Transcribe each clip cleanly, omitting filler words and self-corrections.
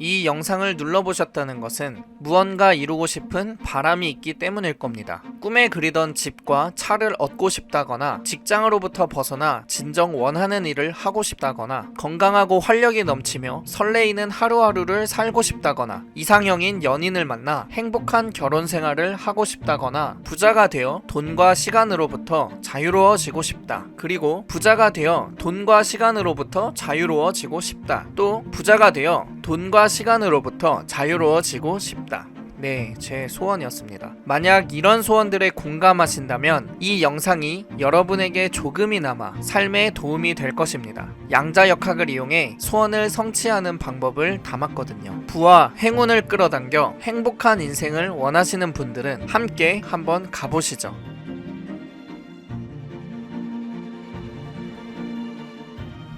이 영상을 눌러보셨다는 것은 무언가 이루고 싶은 바람이 있기 때문일 겁니다. 꿈에 그리던 집과 차를 얻고 싶다거나 직장으로부터 벗어나 진정 원하는 일을 하고 싶다거나 건강하고 활력이 넘치며 설레이는 하루하루를 살고 싶다거나 이상형인 연인을 만나 행복한 결혼 생활을 하고 싶다거나 부자가 되어 돈과 시간으로부터 자유로워지고 싶다. 그리고 부자가 되어 돈과 시간으로부터 자유로워지고 싶다. 또 부자가 되어 돈과 시간으로부터 자유로워지고 싶다. 네, 제 소원이었습니다. 만약 이런 소원들에 공감하신다면 이 영상이 여러분에게 조금이나마 삶에 도움이 될 것입니다. 양자역학을 이용해 소원을 성취하는 방법을 담았거든요. 부와 행운을 끌어당겨 행복한 인생을 원하시는 분들은 함께 한번 가보시죠.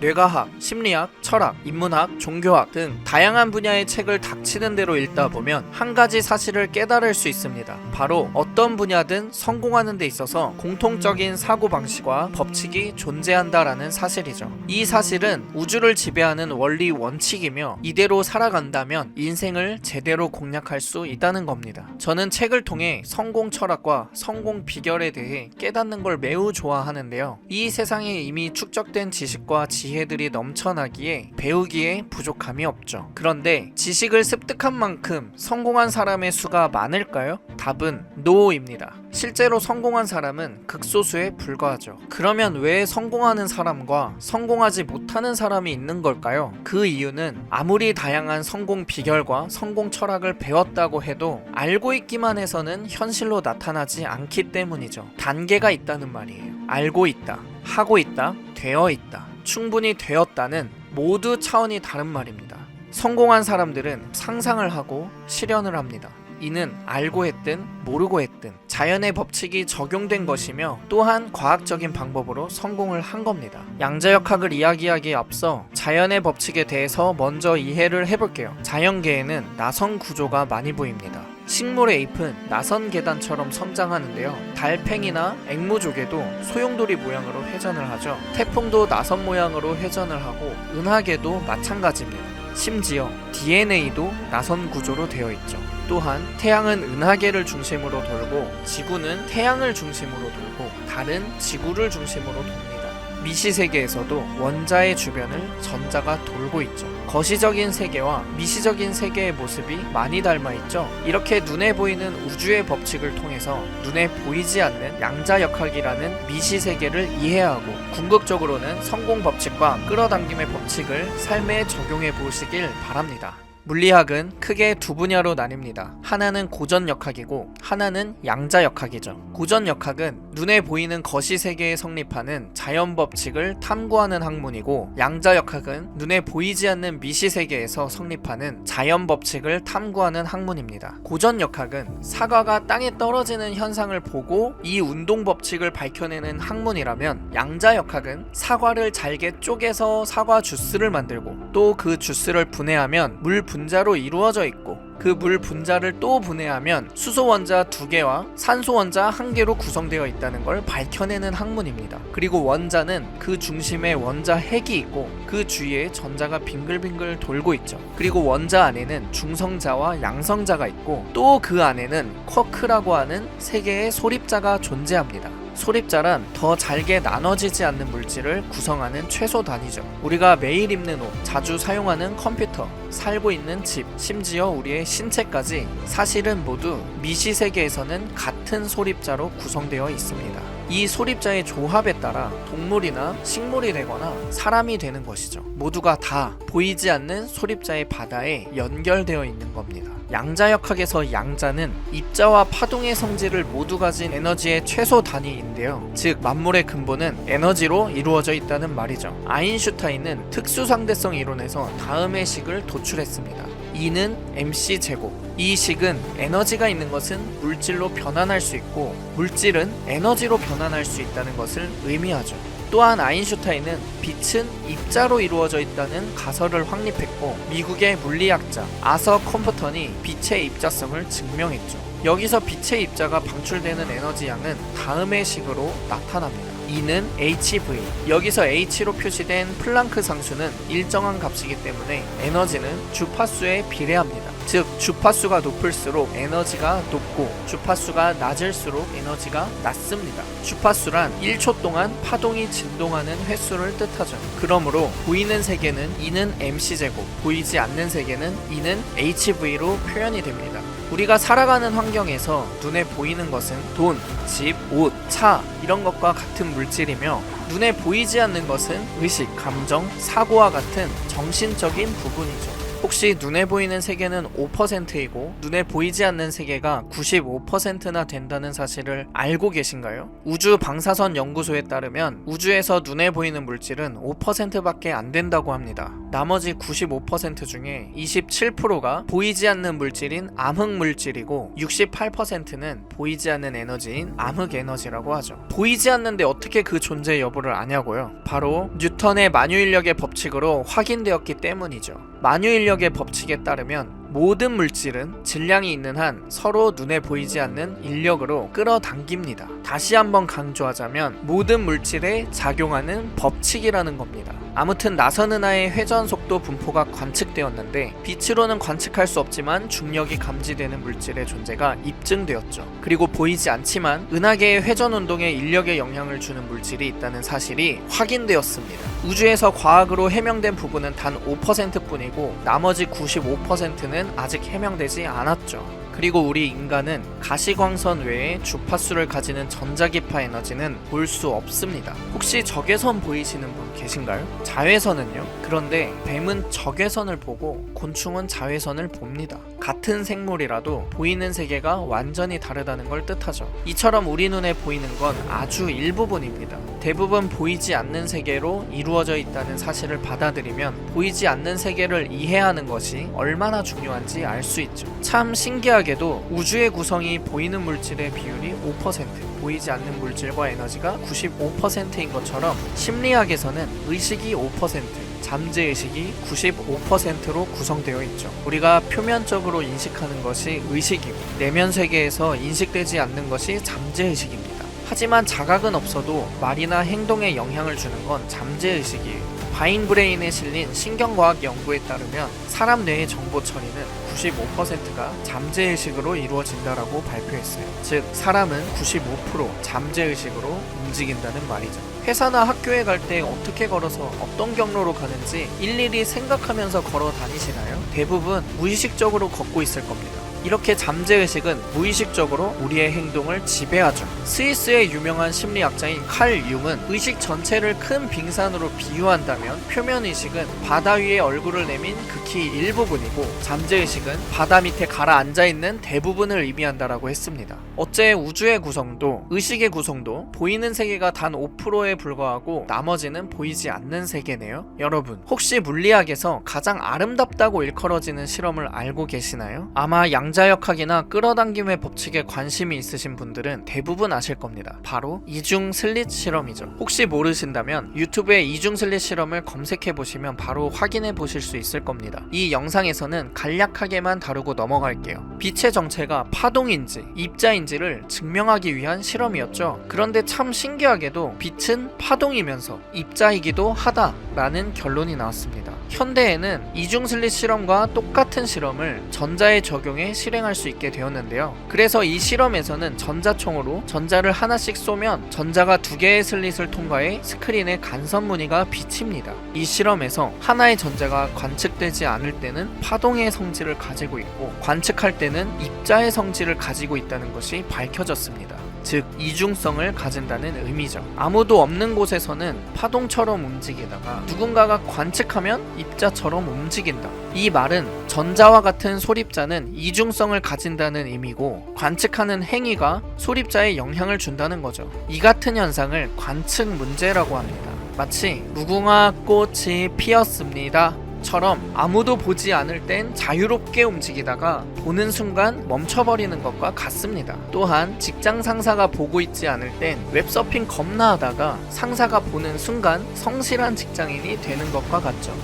뇌과학, 심리학, 철학, 인문학, 종교학 등 다양한 분야의 책을 닥치는 대로 읽다 보면 한 가지 사실을 깨달을 수 있습니다. 바로 어떤 분야든 성공하는 데 있어서 공통적인 사고방식과 법칙이 존재한다라는 사실이죠. 이 사실은 우주를 지배하는 원리 원칙이며 이대로 살아간다면 인생을 제대로 공략할 수 있다는 겁니다. 저는 책을 통해 성공 철학과 성공 비결에 대해 깨닫는 걸 매우 좋아하는데요. 이 세상에 이미 축적된 지식과 지혜들이 넘쳐나기에 배우기에 부족함이 없죠. 그런데 지식을 습득한 만큼 성공한 사람의 수가 많을까요? 답은 NO입니다. 실제로 성공한 사람은 극소수에 불과하죠. 그러면 왜 성공하는 사람과 성공하지 못하는 사람이 있는 걸까요? 그 이유는 아무리 다양한 성공 비결과 성공 철학을 배웠다고 해도 알고 있기만 해서는 현실로 나타나지 않기 때문이죠. 단계가 있다는 말이에요. 알고 있다, 하고 있다, 되어 있다. 충분히 되었다는 모두 차원이 다른 말입니다. 성공한 사람들은 상상을 하고 실현을 합니다. 이는 알고 했든 모르고 했든 자연의 법칙이 적용된 것이며 또한 과학적인 방법으로 성공을 한 겁니다. 양자역학을 이야기하기에 앞서 자연의 법칙에 대해서 먼저 이해를 해볼게요. 자연계에는 나선 구조가 많이 보입니다. 식물의 잎은 나선 계단처럼 성장하는데요. 달팽이나 앵무족에도 소용돌이 모양으로 회전을 하죠. 태풍도 나선 모양으로 회전을 하고 은하계도 마찬가지입니다. 심지어 DNA도 나선 구조로 되어 있죠. 또한 태양은 은하계를 중심으로 돌고 지구는 태양을 중심으로 돌고 달은 지구를 중심으로 돕니다. 미시세계에서도 원자의 주변을 전자가 돌고 있죠. 거시적인 세계와 미시적인 세계의 모습이 많이 닮아 있죠. 이렇게 눈에 보이는 우주의 법칙을 통해서 눈에 보이지 않는 양자역학이라는 미시세계를 이해하고 궁극적으로는 성공 법칙과 끌어당김의 법칙을 삶에 적용해 보시길 바랍니다. 물리학은 크게 두 분야로 나뉩니다. 하나는 고전역학이고 하나는 양자역학이죠. 고전역학은 눈에 보이는 거시세계에 성립하는 자연법칙을 탐구하는 학문이고 양자역학은 눈에 보이지 않는 미시세계에서 성립하는 자연법칙을 탐구하는 학문입니다. 고전역학은 사과가 땅에 떨어지는 현상을 보고 이 운동법칙을 밝혀내는 학문이라면 양자역학은 사과를 잘게 쪼개서 사과 주스를 만들고 또 그 주스를 분해하면 물 분자로 이루어져 있고 그 물 분자를 또 분해하면 수소 원자 2개와 산소 원자 1개로 구성되어 있다는 걸 밝혀내는 학문입니다. 그리고 원자는 그 중심에 원자 핵이 있고 그 주위에 전자가 빙글빙글 돌고 있죠. 그리고 원자 안에는 중성자와 양성자가 있고 또 그 안에는 쿼크라고 하는 3개의 소립자가 존재합니다. 소립자란 더 잘게 나눠지지 않는 물질을 구성하는 최소 단위죠. 우리가 매일 입는 옷, 자주 사용하는 컴퓨터, 살고 있는 집, 심지어 우리의 신체까지 사실은 모두 미시세계에서는 같은 소립자로 구성되어 있습니다. 이 소립자의 조합에 따라 동물이나 식물이 되거나 사람이 되는 것이죠. 모두가 다 보이지 않는 소립자의 바다에 연결되어 있는 겁니다. 양자역학에서 양자는 입자와 파동의 성질을 모두 가진 에너지의 최소 단위인데요. 즉 만물의 근본은 에너지로 이루어져 있다는 말이죠. 아인슈타인은 특수상대성 이론에서 다음의 식을 도출했습니다. E는 mc제곱. 이 식은 에너지가 있는 것은 물질로 변환할 수 있고 물질은 에너지로 변환할 수 있다는 것을 의미하죠. 또한 아인슈타인은 빛은 입자로 이루어져 있다는 가설을 확립했고 미국의 물리학자 아서 컴퍼턴이 빛의 입자성을 증명했죠. 여기서 빛의 입자가 방출되는 에너지 양은 다음의 식으로 나타납니다. E는 HV. 여기서 H로 표시된 플랑크 상수는 일정한 값이기 때문에 에너지는 주파수에 비례합니다. 즉 주파수가 높을수록 에너지가 높고 주파수가 낮을수록 에너지가 낮습니다. 주파수란 1초 동안 파동이 진동하는 횟수를 뜻하죠. 그러므로 보이는 세계는 E는 mc제곱, 보이지 않는 세계는 E는 hv로 표현이 됩니다. 우리가 살아가는 환경에서 눈에 보이는 것은 돈, 집, 옷, 차 이런 것과 같은 물질이며 눈에 보이지 않는 것은 의식, 감정, 사고와 같은 정신적인 부분이죠. 혹시 눈에 보이는 세계는 5%이고 눈에 보이지 않는 세계가 95%나 된다는 사실을 알고 계신가요? 우주 방사선 연구소에 따르면 우주에서 눈에 보이는 물질은 5%밖에 안 된다고 합니다. 나머지 95% 중에 27%가 보이지 않는 물질인 암흑 물질이고 68%는 보이지 않는 에너지인 암흑 에너지라고 하죠. 보이지 않는데 어떻게 그 존재 여부를 아냐고요? 바로 뉴턴의 만유인력의 법칙으로 확인되었기 때문이죠. 만유인력의 법칙에 따르면 모든 물질은 질량이 있는 한 서로 눈에 보이지 않는 인력으로 끌어당깁니다. 다시 한번 강조하자면 모든 물질에 작용하는 법칙이라는 겁니다. 아무튼 나선 은하의 회전 속도 분포가 관측되었는데 빛으로는 관측할 수 없지만 중력이 감지되는 물질의 존재가 입증되었죠. 그리고 보이지 않지만 은하계의 회전 운동에 인력에 영향을 주는 물질이 있다는 사실이 확인되었습니다. 우주에서 과학으로 해명된 부분은 단 5%뿐이고 나머지 95%는 아직 해명되지 않았죠. 그리고 우리 인간은 가시광선 외에 주파수를 가지는 전자기파 에너지는 볼 수 없습니다. 혹시 적외선 보이시는 분 계신가요? 자외선은요? 그런데 뱀은 적외선을 보고 곤충은 자외선을 봅니다. 같은 생물이라도 보이는 세계가 완전히 다르다는 걸 뜻하죠. 이처럼 우리 눈에 보이는 건 아주 일부분입니다. 대부분 보이지 않는 세계로 이루어져 있다는 사실을 받아들이면 보이지 않는 세계를 이해하는 것이 얼마나 중요한지 알 수 있죠. 참 신기하게도 우주의 구성이 보이는 물질의 비율이 5%, 보이지 않는 물질과 에너지가 95%인 것처럼 심리학에서는 의식이 5%, 잠재의식이 95%로 구성되어 있죠. 우리가 표면적으로 인식하는 것이 의식이고 내면 세계에서 인식되지 않는 것이 잠재의식입니다. 하지만 자각은 없어도 말이나 행동에 영향을 주는 건 잠재의식이에요. 바인브레인에 실린 신경과학 연구에 따르면 사람 뇌의 정보 처리는 95%가 잠재의식으로 이루어진다라고 발표했어요. 즉 사람은 95% 잠재의식으로 움직인다는 말이죠. 회사나 학교에 갈 때 어떻게 걸어서 어떤 경로로 가는지 일일이 생각하면서 걸어 다니시나요? 대부분 무의식적으로 걷고 있을 겁니다. 이렇게 잠재의식은 무의식적으로 우리의 행동을 지배하죠. 스위스의 유명한 심리학자인 칼 융은 의식 전체를 큰 빙산으로 비유한다면 표면의식은 바다 위에 얼굴을 내민 극히 일부분이고 잠재의식은 바다 밑에 가라앉아 있는 대부분을 의미한다라고 했습니다. 어째 우주의 구성도 의식의 구성도 보이는 세계가 단 5%에 불과하고 나머지는 보이지 않는 세계네요. 여러분 혹시 물리학에서 가장 아름답다고 일컬어지는 실험을 알고 계시나요? 아마 양자역학이나 끌어당김의 법칙에 관심이 있으신 분들은 대부분 아실 겁니다. 바로 이중 슬릿 실험이죠. 혹시 모르신다면 유튜브에 이중 슬릿 실험을 검색해 보시면 바로 확인해 보실 수 있을 겁니다. 이 영상에서는 간략하게만 다루고 넘어갈게요. 빛의 정체가 파동인지 입자인지를 증명하기 위한 실험이었죠. 그런데 참 신기하게도 빛은 파동이면서 입자이기도 하다라는 결론이 나왔습니다. 현대에는 이중 슬릿 실험과 똑같은 실험을 전자에 적용해 실행할 수 있게 되었는데요. 그래서 이 실험에서는 전자총으로 전자를 하나씩 쏘면 전자가 두 개의 슬릿을 통과해 스크린에 간선 무늬가 비칩니다. 이 실험에서 하나의 전자가 관측되지 않을 때는 파동의 성질을 가지고 있고 관측할 때는 입자의 성질을 가지고 있다는 것이 밝혀졌습니다. 즉 이중성을 가진다는 의미죠. 아무도 없는 곳에서는 파동처럼 움직이다가 누군가가 관측하면 입자처럼 움직인다. 이 말은 전자와 같은 소립자는 이중성을 가진다는 의미고 관측하는 행위가 소립자에 영향을 준다는 거죠. 이 같은 현상을 관측 문제라고 합니다. 마치 무궁화 꽃이 피었습니다 처럼 아무도 보지 않을 땐 자유롭게 움직이다가 보는 순간 멈춰버리는 것과 같습니다. 또한 직장 상사가 보고 있지 않을 땐 웹서핑 겁나 하다가 상사가 보는 순간 성실한 직장인이 되는 것과 같죠.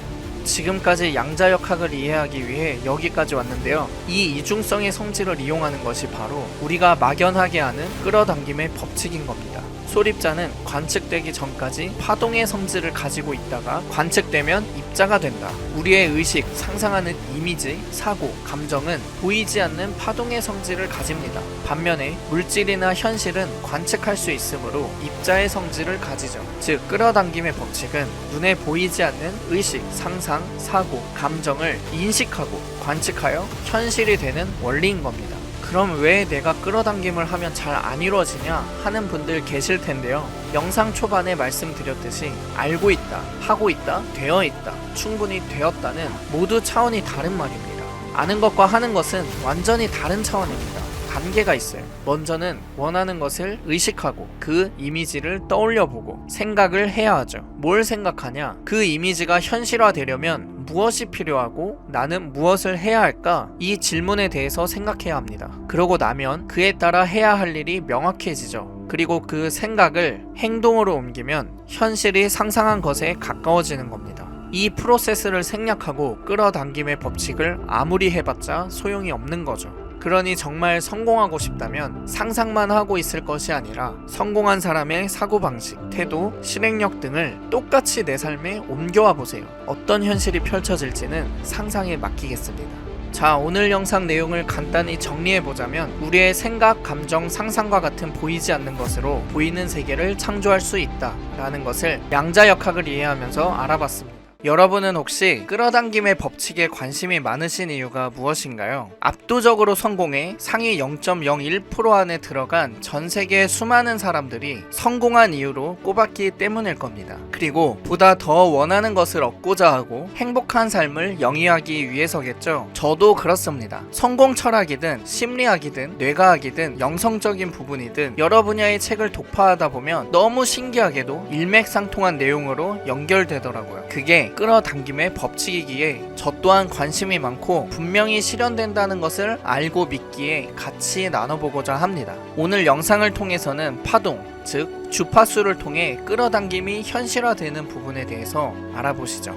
지금까지 양자역학을 이해하기 위해 여기까지 왔는데요. 이 이중성의 성질을 이용하는 것이 바로 우리가 막연하게 아는 끌어당김의 법칙인 겁니다. 소립자는 관측되기 전까지 파동의 성질을 가지고 있다가 관측되면 입자가 된다. 우리의 의식, 상상하는 이미지, 사고, 감정은 보이지 않는 파동의 성질을 가집니다. 반면에 물질이나 현실은 관측할 수 있으므로 입자의 성질을 가지죠. 즉 끌어당김의 법칙은 눈에 보이지 않는 의식, 상상, 사고, 감정을 인식하고 관측하여 현실이 되는 원리인 겁니다. 그럼 왜 내가 끌어당김을 하면 잘 안 이루어지냐 하는 분들 계실 텐데요. 영상 초반에 말씀드렸듯이 알고 있다, 하고 있다, 되어 있다, 충분히 되었다는 모두 차원이 다른 말입니다. 아는 것과 하는 것은 완전히 다른 차원입니다. 단계가 있어요. 먼저는 원하는 것을 의식하고 그 이미지를 떠올려보고 생각을 해야 하죠. 뭘 생각하냐? 그 이미지가 현실화되려면 무엇이 필요하고 나는 무엇을 해야 할까? 이 질문에 대해서 생각해야 합니다. 그러고 나면 그에 따라 해야 할 일이 명확해지죠. 그리고 그 생각을 행동으로 옮기면 현실이 상상한 것에 가까워지는 겁니다. 이 프로세스를 생략하고 끌어당김의 법칙을 아무리 해봤자 소용이 없는 거죠. 그러니 정말 성공하고 싶다면 상상만 하고 있을 것이 아니라 성공한 사람의 사고방식, 태도, 실행력 등을 똑같이 내 삶에 옮겨와 보세요. 어떤 현실이 펼쳐질지는 상상에 맡기겠습니다. 자, 오늘 영상 내용을 간단히 정리해보자면 우리의 생각, 감정, 상상과 같은 보이지 않는 것으로 보이는 세계를 창조할 수 있다 라는 것을 양자역학을 이해하면서 알아봤습니다. 여러분은 혹시 끌어당김의 법칙에 관심이 많으신 이유가 무엇인가요? 압도적으로 성공해 상위 0.01% 안에 들어간 전 세계의 수많은 사람들이 성공한 이유로 꼽았기 때문일 겁니다. 그리고 보다 더 원하는 것을 얻고자 하고 행복한 삶을 영위하기 위해서겠죠. 저도 그렇습니다. 성공 철학이든 심리학이든 뇌과학이든 영성적인 부분이든 여러 분야의 책을 독파하다 보면 너무 신기하게도 일맥상통한 내용으로 연결되더라고요. 그게 끌어당김의 법칙이기에 저 또한 관심이 많고 분명히 실현된다는 것을 알고 믿기에 같이 나눠보고자 합니다. 오늘 영상을 통해서는 파동, 즉 주파수를 통해 끌어당김이 현실화되는 부분에 대해서 알아보시죠.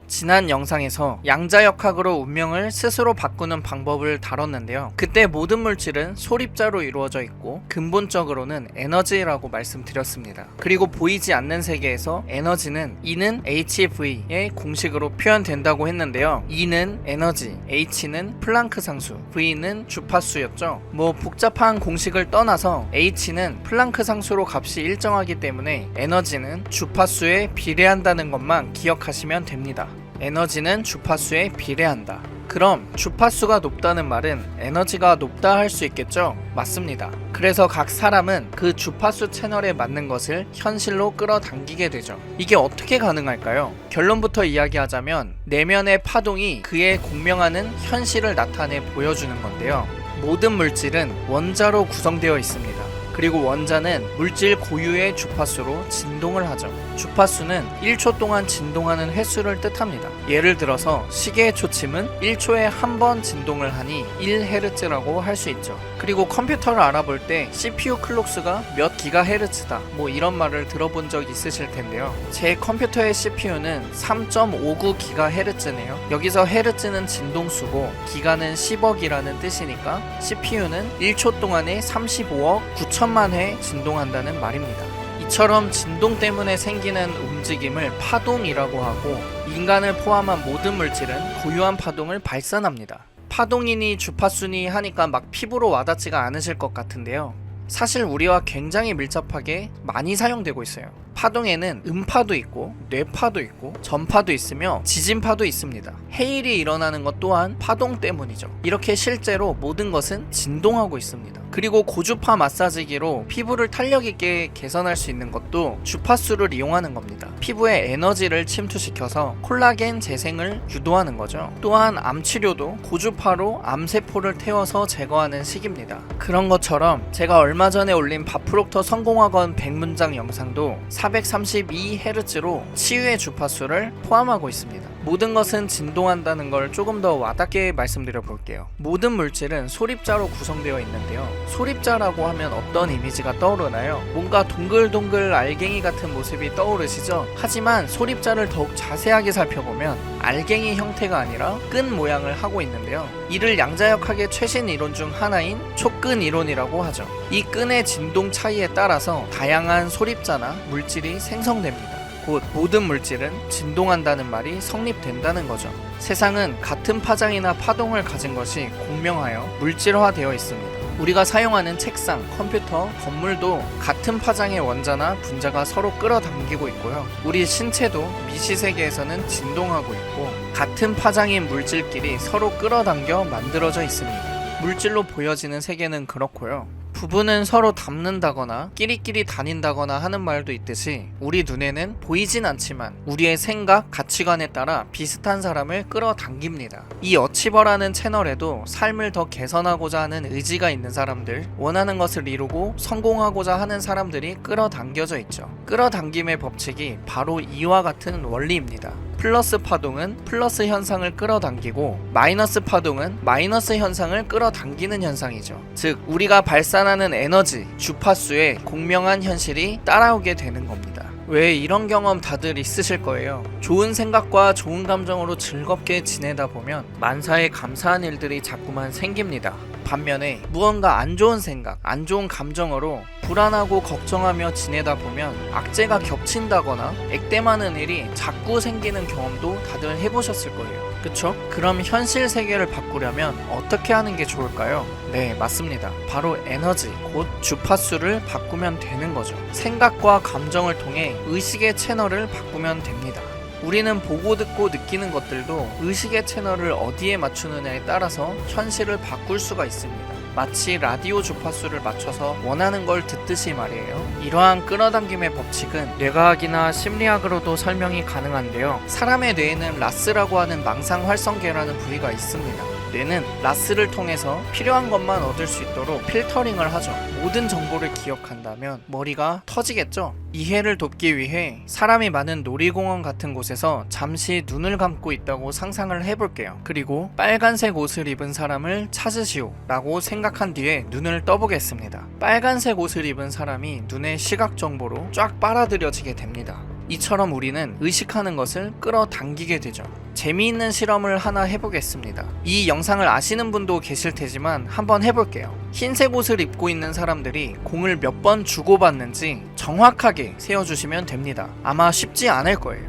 지난 영상에서 양자역학으로 운명을 스스로 바꾸는 방법을 다뤘는데요. 그때 모든 물질은 소립자로 이루어져 있고 근본적으로는 에너지라고 말씀드렸습니다. 그리고 보이지 않는 세계에서 에너지는 E는 HV의 공식으로 표현된다고 했는데요. E는 에너지, H는 플랑크 상수, V는 주파수였죠. 뭐 복잡한 공식을 떠나서 H는 플랑크 상수로 값이 일정하기 때문에 에너지는 주파수에 비례한다는 것만 기억하시면 됩니다. 에너지는 주파수에 비례한다. 그럼 주파수가 높다는 말은 에너지가 높다 할 수 있겠죠? 맞습니다. 그래서 각 사람은 그 주파수 채널에 맞는 것을 현실로 끌어당기게 되죠. 이게 어떻게 가능할까요? 결론부터 이야기하자면 내면의 파동이 그에 공명하는 현실을 나타내 보여주는 건데요. 모든 물질은 원자로 구성되어 있습니다. 그리고 원자는 물질 고유의 주파수로 진동을 하죠. 주파수는 1초 동안 진동하는 횟수를 뜻합니다. 예를 들어서 시계의 초침은 1초에 한 번 진동을 하니 1Hz라고 할 수 있죠. 그리고 컴퓨터를 알아볼 때 CPU 클록수가 몇 기가헤르츠다 뭐 이런 말을 들어본 적 있으실 텐데요. 제 컴퓨터의 CPU는 3.59기가헤르츠네요. 여기서 헤르츠는 진동수고 기가는 10억이라는 뜻이니까 CPU는 1초 동안에 35억 9천만 회 진동한다는 말입니다. 이처럼 진동 때문에 생기는 움직임을 파동이라고 하고 인간을 포함한 모든 물질은 고유한 파동을 발산합니다. 파동이니 주파수니 하니까 막 피부로 와닿지가 않으실 것 같은데요. 사실 우리와 굉장히 밀접하게 많이 사용되고 있어요. 파동에는 음파도 있고 뇌파도 있고 전파도 있으며 지진파도 있습니다. 해일이 일어나는 것 또한 파동 때문이죠. 이렇게 실제로 모든 것은 진동하고 있습니다. 그리고 고주파 마사지기로 피부를 탄력 있게 개선할 수 있는 것도 주파수를 이용하는 겁니다. 피부에 에너지를 침투시켜서 콜라겐 재생을 유도하는 거죠. 또한 암치료도 고주파로 암세포를 태워서 제거하는 식입니다. 그런 것처럼 제가 얼마 전에 올린 바프록터 성공학원 100문장 영상도 432Hz로 치유의 주파수를 포함하고 있습니다. 모든 것은 진동한다는 걸 조금 더 와닿게 말씀드려 볼게요. 모든 물질은 소립자로 구성되어 있는데요. 소립자라고 하면 어떤 이미지가 떠오르나요? 뭔가 동글동글 알갱이 같은 모습이 떠오르시죠? 하지만 소립자를 더욱 자세하게 살펴보면 알갱이 형태가 아니라 끈 모양을 하고 있는데요. 이를 양자역학의 최신 이론 중 하나인 촉근 이론이라고 하죠. 이 끈의 진동 차이에 따라서 다양한 소립자나 물질이 생성됩니다. 곧 모든 물질은 진동한다는 말이 성립된다는 거죠. 세상은 같은 파장이나 파동을 가진 것이 공명하여 물질화되어 있습니다. 우리가 사용하는 책상, 컴퓨터, 건물도 같은 파장의 원자나 분자가 서로 끌어당기고 있고요. 우리 신체도 미시세계에서는 진동하고 있고 같은 파장인 물질끼리 서로 끌어당겨 만들어져 있습니다. 물질로 보여지는 세계는 그렇고요. 부부는 서로 닮는다거나 끼리끼리 다닌다거나 하는 말도 있듯이 우리 눈에는 보이진 않지만 우리의 생각, 가치관에 따라 비슷한 사람을 끌어당깁니다. 이 어치버라는 채널에도 삶을 더 개선하고자 하는 의지가 있는 사람들, 원하는 것을 이루고 성공하고자 하는 사람들이 끌어당겨져 있죠. 끌어당김의 법칙이 바로 이와 같은 원리입니다. 플러스 파동은 플러스 현상을 끌어당기고 마이너스 파동은 마이너스 현상을 끌어당기는 현상이죠. 즉 우리가 발산하는 에너지, 주파수에 공명한 현실이 따라오게 되는 겁니다. 왜 이런 경험 다들 있으실 거예요. 좋은 생각과 좋은 감정으로 즐겁게 지내다 보면 만사에 감사한 일들이 자꾸만 생깁니다. 반면에 무언가 안 좋은 생각, 안 좋은 감정으로 불안하고 걱정하며 지내다 보면 악재가 겹친다거나 액땜하는 일이 자꾸 생기는 경험도 다들 해보셨을 거예요. 그쵸? 그럼 현실 세계를 바꾸려면 어떻게 하는 게 좋을까요? 네, 맞습니다. 바로 에너지, 곧 주파수를 바꾸면 되는 거죠. 생각과 감정을 통해 의식의 채널을 바꾸면 됩니다. 우리는 보고 듣고 느끼는 것들도 의식의 채널을 어디에 맞추느냐에 따라서 현실을 바꿀 수가 있습니다. 마치 라디오 주파수를 맞춰서 원하는 걸 듣듯이 말이에요. 이러한 끌어당김의 법칙은 뇌과학이나 심리학으로도 설명이 가능한데요. 사람의 뇌에는 라스라고 하는 망상활성계라는 부위가 있습니다. 뇌는 라스를 통해서 필요한 것만 얻을 수 있도록 필터링을 하죠. 모든 정보를 기억한다면 머리가 터지겠죠. 이해를 돕기 위해 사람이 많은 놀이공원 같은 곳에서 잠시 눈을 감고 있다고 상상을 해볼게요. 그리고 빨간색 옷을 입은 사람을 찾으시오 라고 생각한 뒤에 눈을 떠보겠습니다. 빨간색 옷을 입은 사람이 눈의 시각 정보로 쫙 빨아들여지게 됩니다. 이처럼 우리는 의식하는 것을 끌어당기게 되죠. 재미있는 실험을 하나 해보겠습니다. 이 영상을 아시는 분도 계실 테지만 한번 해볼게요. 흰색 옷을 입고 있는 사람들이 공을 몇 번 주고받는지 정확하게 세어주시면 됩니다. 아마 쉽지 않을 거예요.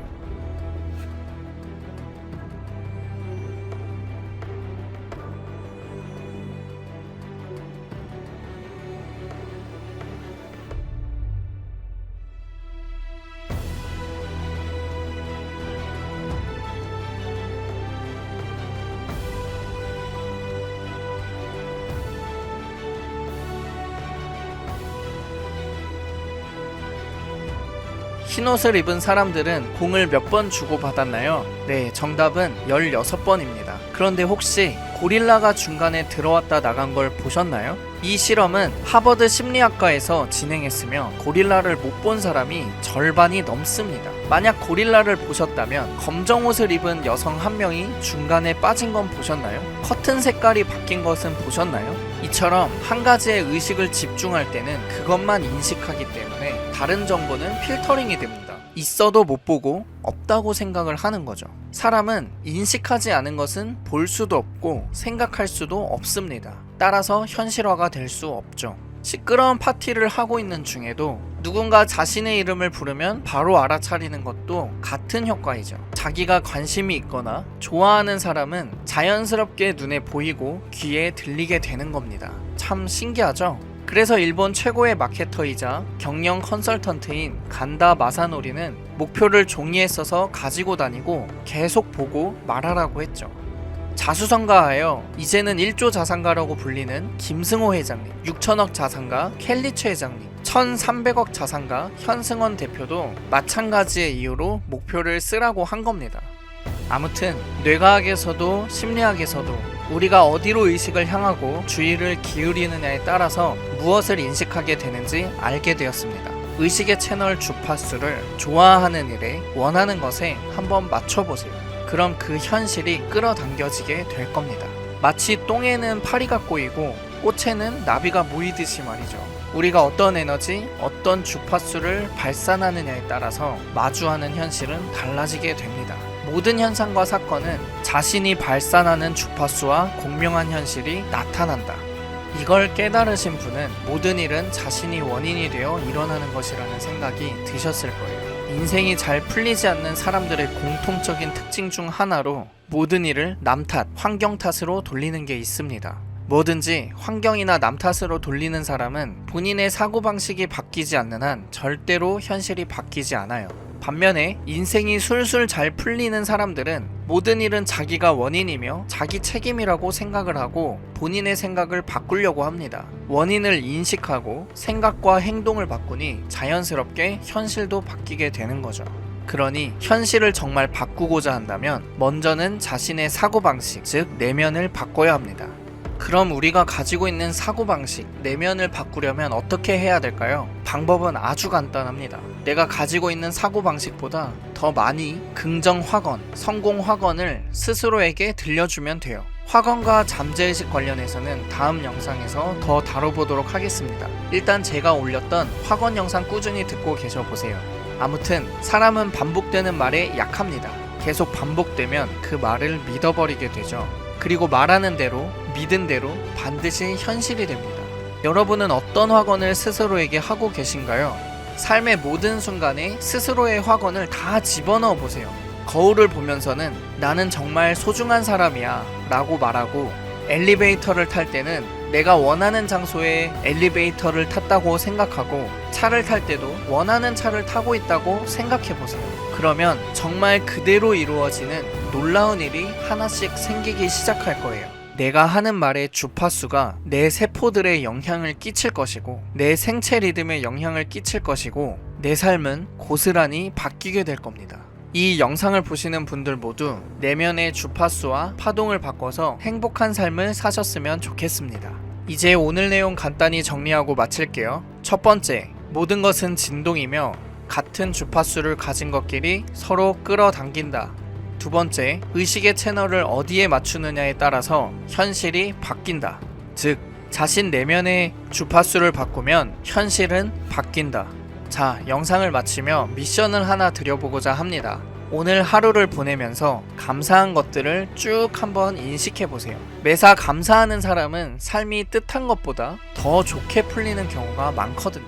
흰옷을 입은 사람들은 공을 몇 번 주고받았나요? 네, 정답은 16번입니다. 그런데 혹시 고릴라가 중간에 들어왔다 나간 걸 보셨나요? 이 실험은 하버드 심리학과에서 진행했으며 고릴라를 못 본 사람이 절반이 넘습니다. 만약 고릴라를 보셨다면 검정 옷을 입은 여성 한 명이 중간에 빠진 건 보셨나요? 커튼 색깔이 바뀐 것은 보셨나요? 이처럼 한 가지의 의식을 집중할 때는 그것만 인식하기 때문에 다른 정보는 필터링이 됩니다. 있어도 못 보고 없다고 생각을 하는 거죠. 사람은 인식하지 않은 것은 볼 수도 없고 생각할 수도 없습니다. 따라서 현실화가 될 수 없죠. 시끄러운 파티를 하고 있는 중에도 누군가 자신의 이름을 부르면 바로 알아차리는 것도 같은 효과이죠. 자기가 관심이 있거나 좋아하는 사람은 자연스럽게 눈에 보이고 귀에 들리게 되는 겁니다. 참 신기하죠? 그래서 일본 최고의 마케터이자 경영 컨설턴트인 간다 마사노리는 목표를 종이에 써서 가지고 다니고 계속 보고 말하라고 했죠. 자수성가하여 이제는 1조 자산가라고 불리는 김승호 회장님, 6천억 자산가 켈리츠 회장님, 1300억 자산가 현승원 대표도 마찬가지의 이유로 목표를 쓰라고 한 겁니다. 아무튼 뇌과학에서도 심리학에서도 우리가 어디로 의식을 향하고 주의를 기울이느냐에 따라서 무엇을 인식하게 되는지 알게 되었습니다. 의식의 채널 주파수를 좋아하는 일에 원하는 것에 한번 맞춰보세요. 그럼 그 현실이 끌어당겨지게 될 겁니다. 마치 똥에는 파리가 꼬이고 꽃에는 나비가 모이듯이 말이죠. 우리가 어떤 에너지, 어떤 주파수를 발산하느냐에 따라서 마주하는 현실은 달라지게 됩니다. 모든 현상과 사건은 자신이 발산하는 주파수와 공명한 현실이 나타난다. 이걸 깨달으신 분은 모든 일은 자신이 원인이 되어 일어나는 것이라는 생각이 드셨을 거예요. 인생이 잘 풀리지 않는 사람들의 공통적인 특징 중 하나로 모든 일을 남 탓, 환경 탓으로 돌리는 게 있습니다. 뭐든지 환경이나 남 탓으로 돌리는 사람은 본인의 사고방식이 바뀌지 않는 한 절대로 현실이 바뀌지 않아요. 반면에 인생이 술술 잘 풀리는 사람들은 모든 일은 자기가 원인이며 자기 책임이라고 생각을 하고 본인의 생각을 바꾸려고 합니다. 원인을 인식하고 생각과 행동을 바꾸니 자연스럽게 현실도 바뀌게 되는 거죠. 그러니 현실을 정말 바꾸고자 한다면 먼저는 자신의 사고방식, 즉 내면을 바꿔야 합니다. 그럼 우리가 가지고 있는 사고방식, 내면을 바꾸려면 어떻게 해야 될까요? 방법은 아주 간단합니다. 내가 가지고 있는 사고방식보다 더 많이 긍정 확언, 성공 확언을 스스로에게 들려주면 돼요. 확언과 잠재의식 관련해서는 다음 영상에서 더 다뤄보도록 하겠습니다. 일단 제가 올렸던 확언 영상 꾸준히 듣고 계셔보세요. 아무튼 사람은 반복되는 말에 약합니다. 계속 반복되면 그 말을 믿어버리게 되죠. 그리고 말하는 대로, 믿은 대로 반드시 현실이 됩니다. 여러분은 어떤 확언을 스스로에게 하고 계신가요? 삶의 모든 순간에 스스로의 확언을 다 집어넣어 보세요. 거울을 보면서는 나는 정말 소중한 사람이야 라고 말하고, 엘리베이터를 탈 때는 내가 원하는 장소에 엘리베이터를 탔다고 생각하고, 차를 탈 때도 원하는 차를 타고 있다고 생각해 보세요. 그러면 정말 그대로 이루어지는 놀라운 일이 하나씩 생기기 시작할 거예요. 내가 하는 말의 주파수가 내 세포들에 영향을 끼칠 것이고, 내 생체 리듬에 영향을 끼칠 것이고, 내 삶은 고스란히 바뀌게 될 겁니다. 이 영상을 보시는 분들 모두 내면의 주파수와 파동을 바꿔서 행복한 삶을 사셨으면 좋겠습니다. 이제 오늘 내용 간단히 정리하고 마칠게요. 첫 번째, 모든 것은 진동이며 같은 주파수를 가진 것끼리 서로 끌어당긴다. 두 번째, 의식의 채널을 어디에 맞추느냐에 따라서 현실이 바뀐다. 즉, 자신 내면의 주파수를 바꾸면 현실은 바뀐다. 자, 영상을 마치며 미션을 하나 드려보고자 합니다. 오늘 하루를 보내면서 감사한 것들을 쭉 한번 인식해보세요. 매사 감사하는 사람은 삶이 뜻한 것보다 더 좋게 풀리는 경우가 많거든요.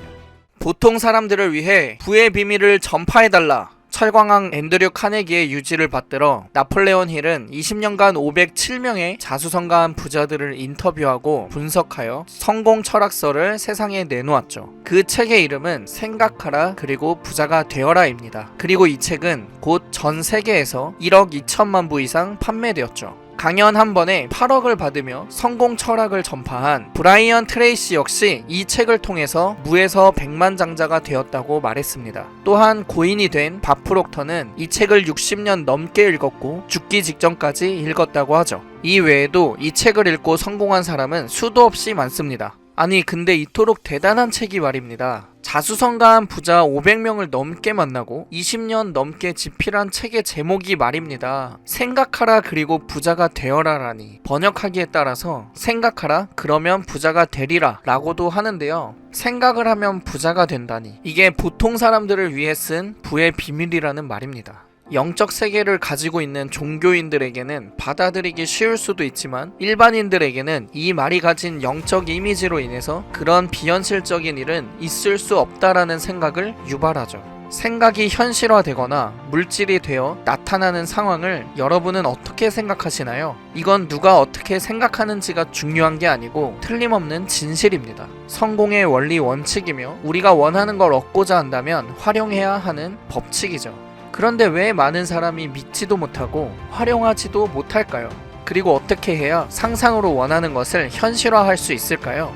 보통 사람들을 위해 부의 비밀을 전파해달라. 철광왕 앤드류 카네기의 유지를 받들어 나폴레온 힐은 20년간 507명의 자수성가한 부자들을 인터뷰하고 분석하여 성공 철학서를 세상에 내놓았죠. 그 책의 이름은 생각하라 그리고 부자가 되어라입니다. 그리고 이 책은 곧 전 세계에서 1억 2천만 부 이상 판매되었죠. 강연 한 번에 8억을 받으며 성공 철학을 전파한 브라이언 트레이시 역시 이 책을 통해서 무에서 백만장자가 되었다고 말했습니다. 또한 고인이 된 밥 프록터는 이 책을 60년 넘게 읽었고 죽기 직전까지 읽었다고 하죠. 이 외에도 이 책을 읽고 성공한 사람은 수도 없이 많습니다. 아니 근데 이토록 대단한 책이 말입니다. 자수성가한 부자 500명을 넘게 만나고 20년 넘게 집필한 책의 제목이 말입니다. 생각하라 그리고 부자가 되어라라니, 번역하기에 따라서 생각하라 그러면 부자가 되리라 라고도 하는데요. 생각을 하면 부자가 된다니, 이게 보통 사람들을 위해 쓴 부의 비밀이라는 말입니다. 영적 세계를 가지고 있는 종교인들에게는 받아들이기 쉬울 수도 있지만 일반인들에게는 이 말이 가진 영적 이미지로 인해서 그런 비현실적인 일은 있을 수 없다라는 생각을 유발하죠. 생각이 현실화되거나 물질이 되어 나타나는 상황을 여러분은 어떻게 생각하시나요? 이건 누가 어떻게 생각하는지가 중요한 게 아니고 틀림없는 진실입니다. 성공의 원리 원칙이며 우리가 원하는 걸 얻고자 한다면 활용해야 하는 법칙이죠. 그런데 왜 많은 사람이 믿지도 못하고 활용하지도 못할까요? 그리고 어떻게 해야 상상으로 원하는 것을 현실화할 수 있을까요?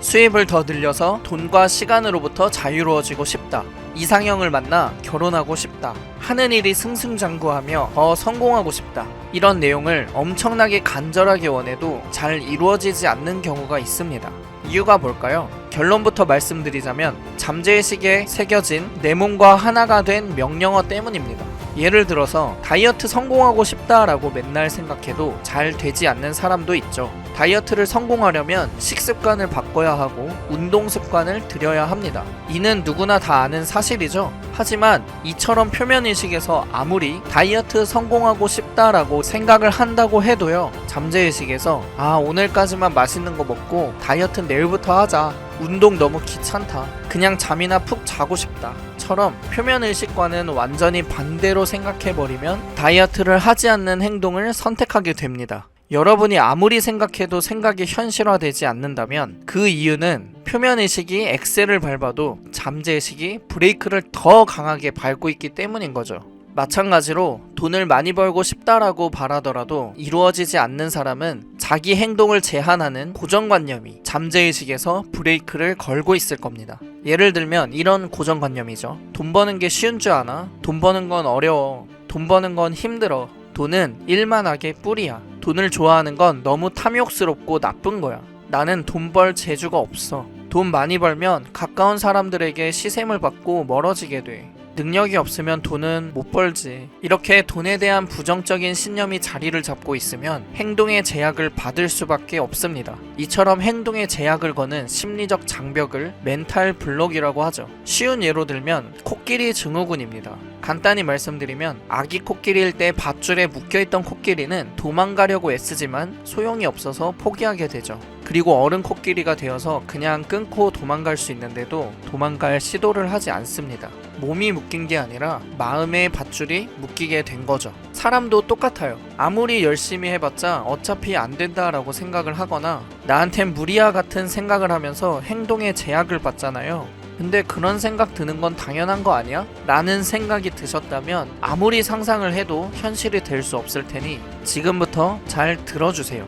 수입을 더 늘려서 돈과 시간으로부터 자유로워지고 싶다. 이상형을 만나 결혼하고 싶다. 하는 일이 승승장구하며 더 성공하고 싶다. 이런 내용을 엄청나게 간절하게 원해도 잘 이루어지지 않는 경우가 있습니다. 이유가 뭘까요? 결론부터 말씀드리자면 잠재의식에 새겨진 내 몸과 하나가 된 명령어 때문입니다. 예를 들어서 다이어트 성공하고 싶다라고 맨날 생각해도 잘 되지 않는 사람도 있죠. 다이어트를 성공하려면 식습관을 바꿔야 하고 운동 습관을 들여야 합니다. 이는 누구나 다 아는 사실이죠. 하지만 이처럼 표면의식에서 아무리 다이어트 성공하고 싶다라고 생각을 한다고 해도요, 잠재의식에서 오늘까지만 맛있는 거 먹고 다이어트는 내일부터 하자, 운동 너무 귀찮다, 그냥 잠이나 푹 자고 싶다 처럼 표면의식과는 완전히 반대로 생각해버리면 다이어트를 하지 않는 행동을 선택하게 됩니다. 여러분이 아무리 생각해도 생각이 현실화되지 않는다면 그 이유는 표면의식이 엑셀을 밟아도 잠재의식이 브레이크를 더 강하게 밟고 있기 때문인 거죠. 마찬가지로 돈을 많이 벌고 싶다라고 바라더라도 이루어지지 않는 사람은 자기 행동을 제한하는 고정관념이 잠재의식에서 브레이크를 걸고 있을 겁니다. 예를 들면 이런 고정관념이죠. 돈 버는 게 쉬운 줄 아나? 돈 버는 건 어려워. 돈 버는 건 힘들어. 돈은 일만하게 뿔이야. 돈을 좋아하는 건 너무 탐욕스럽고 나쁜 거야. 나는 돈 벌 재주가 없어. 돈 많이 벌면 가까운 사람들에게 시샘을 받고 멀어지게 돼. 능력이 없으면 돈은 못 벌지. 이렇게 돈에 대한 부정적인 신념이 자리를 잡고 있으면 행동의 제약을 받을 수밖에 없습니다. 이처럼 행동의 제약을 거는 심리적 장벽을 멘탈 블록이라고 하죠. 쉬운 예로 들면 코끼리 증후군입니다. 간단히 말씀드리면 아기 코끼리일 때 밧줄에 묶여있던 코끼리는 도망가려고 애쓰지만 소용이 없어서 포기하게 되죠. 그리고 어른 코끼리가 되어서 그냥 끊고 도망갈 수 있는데도 도망갈 시도를 하지 않습니다. 몸이 묶인 게 아니라 마음의 밧줄이 묶이게 된 거죠. 사람도 똑같아요. 아무리 열심히 해봤자 어차피 안 된다라고 생각을 하거나 나한텐 무리야 같은 생각을 하면서 행동에 제약을 받잖아요. 근데 그런 생각 드는 건 당연한 거 아니야? 라는 생각이 드셨다면 아무리 상상을 해도 현실이 될 수 없을 테니 지금부터 잘 들어주세요.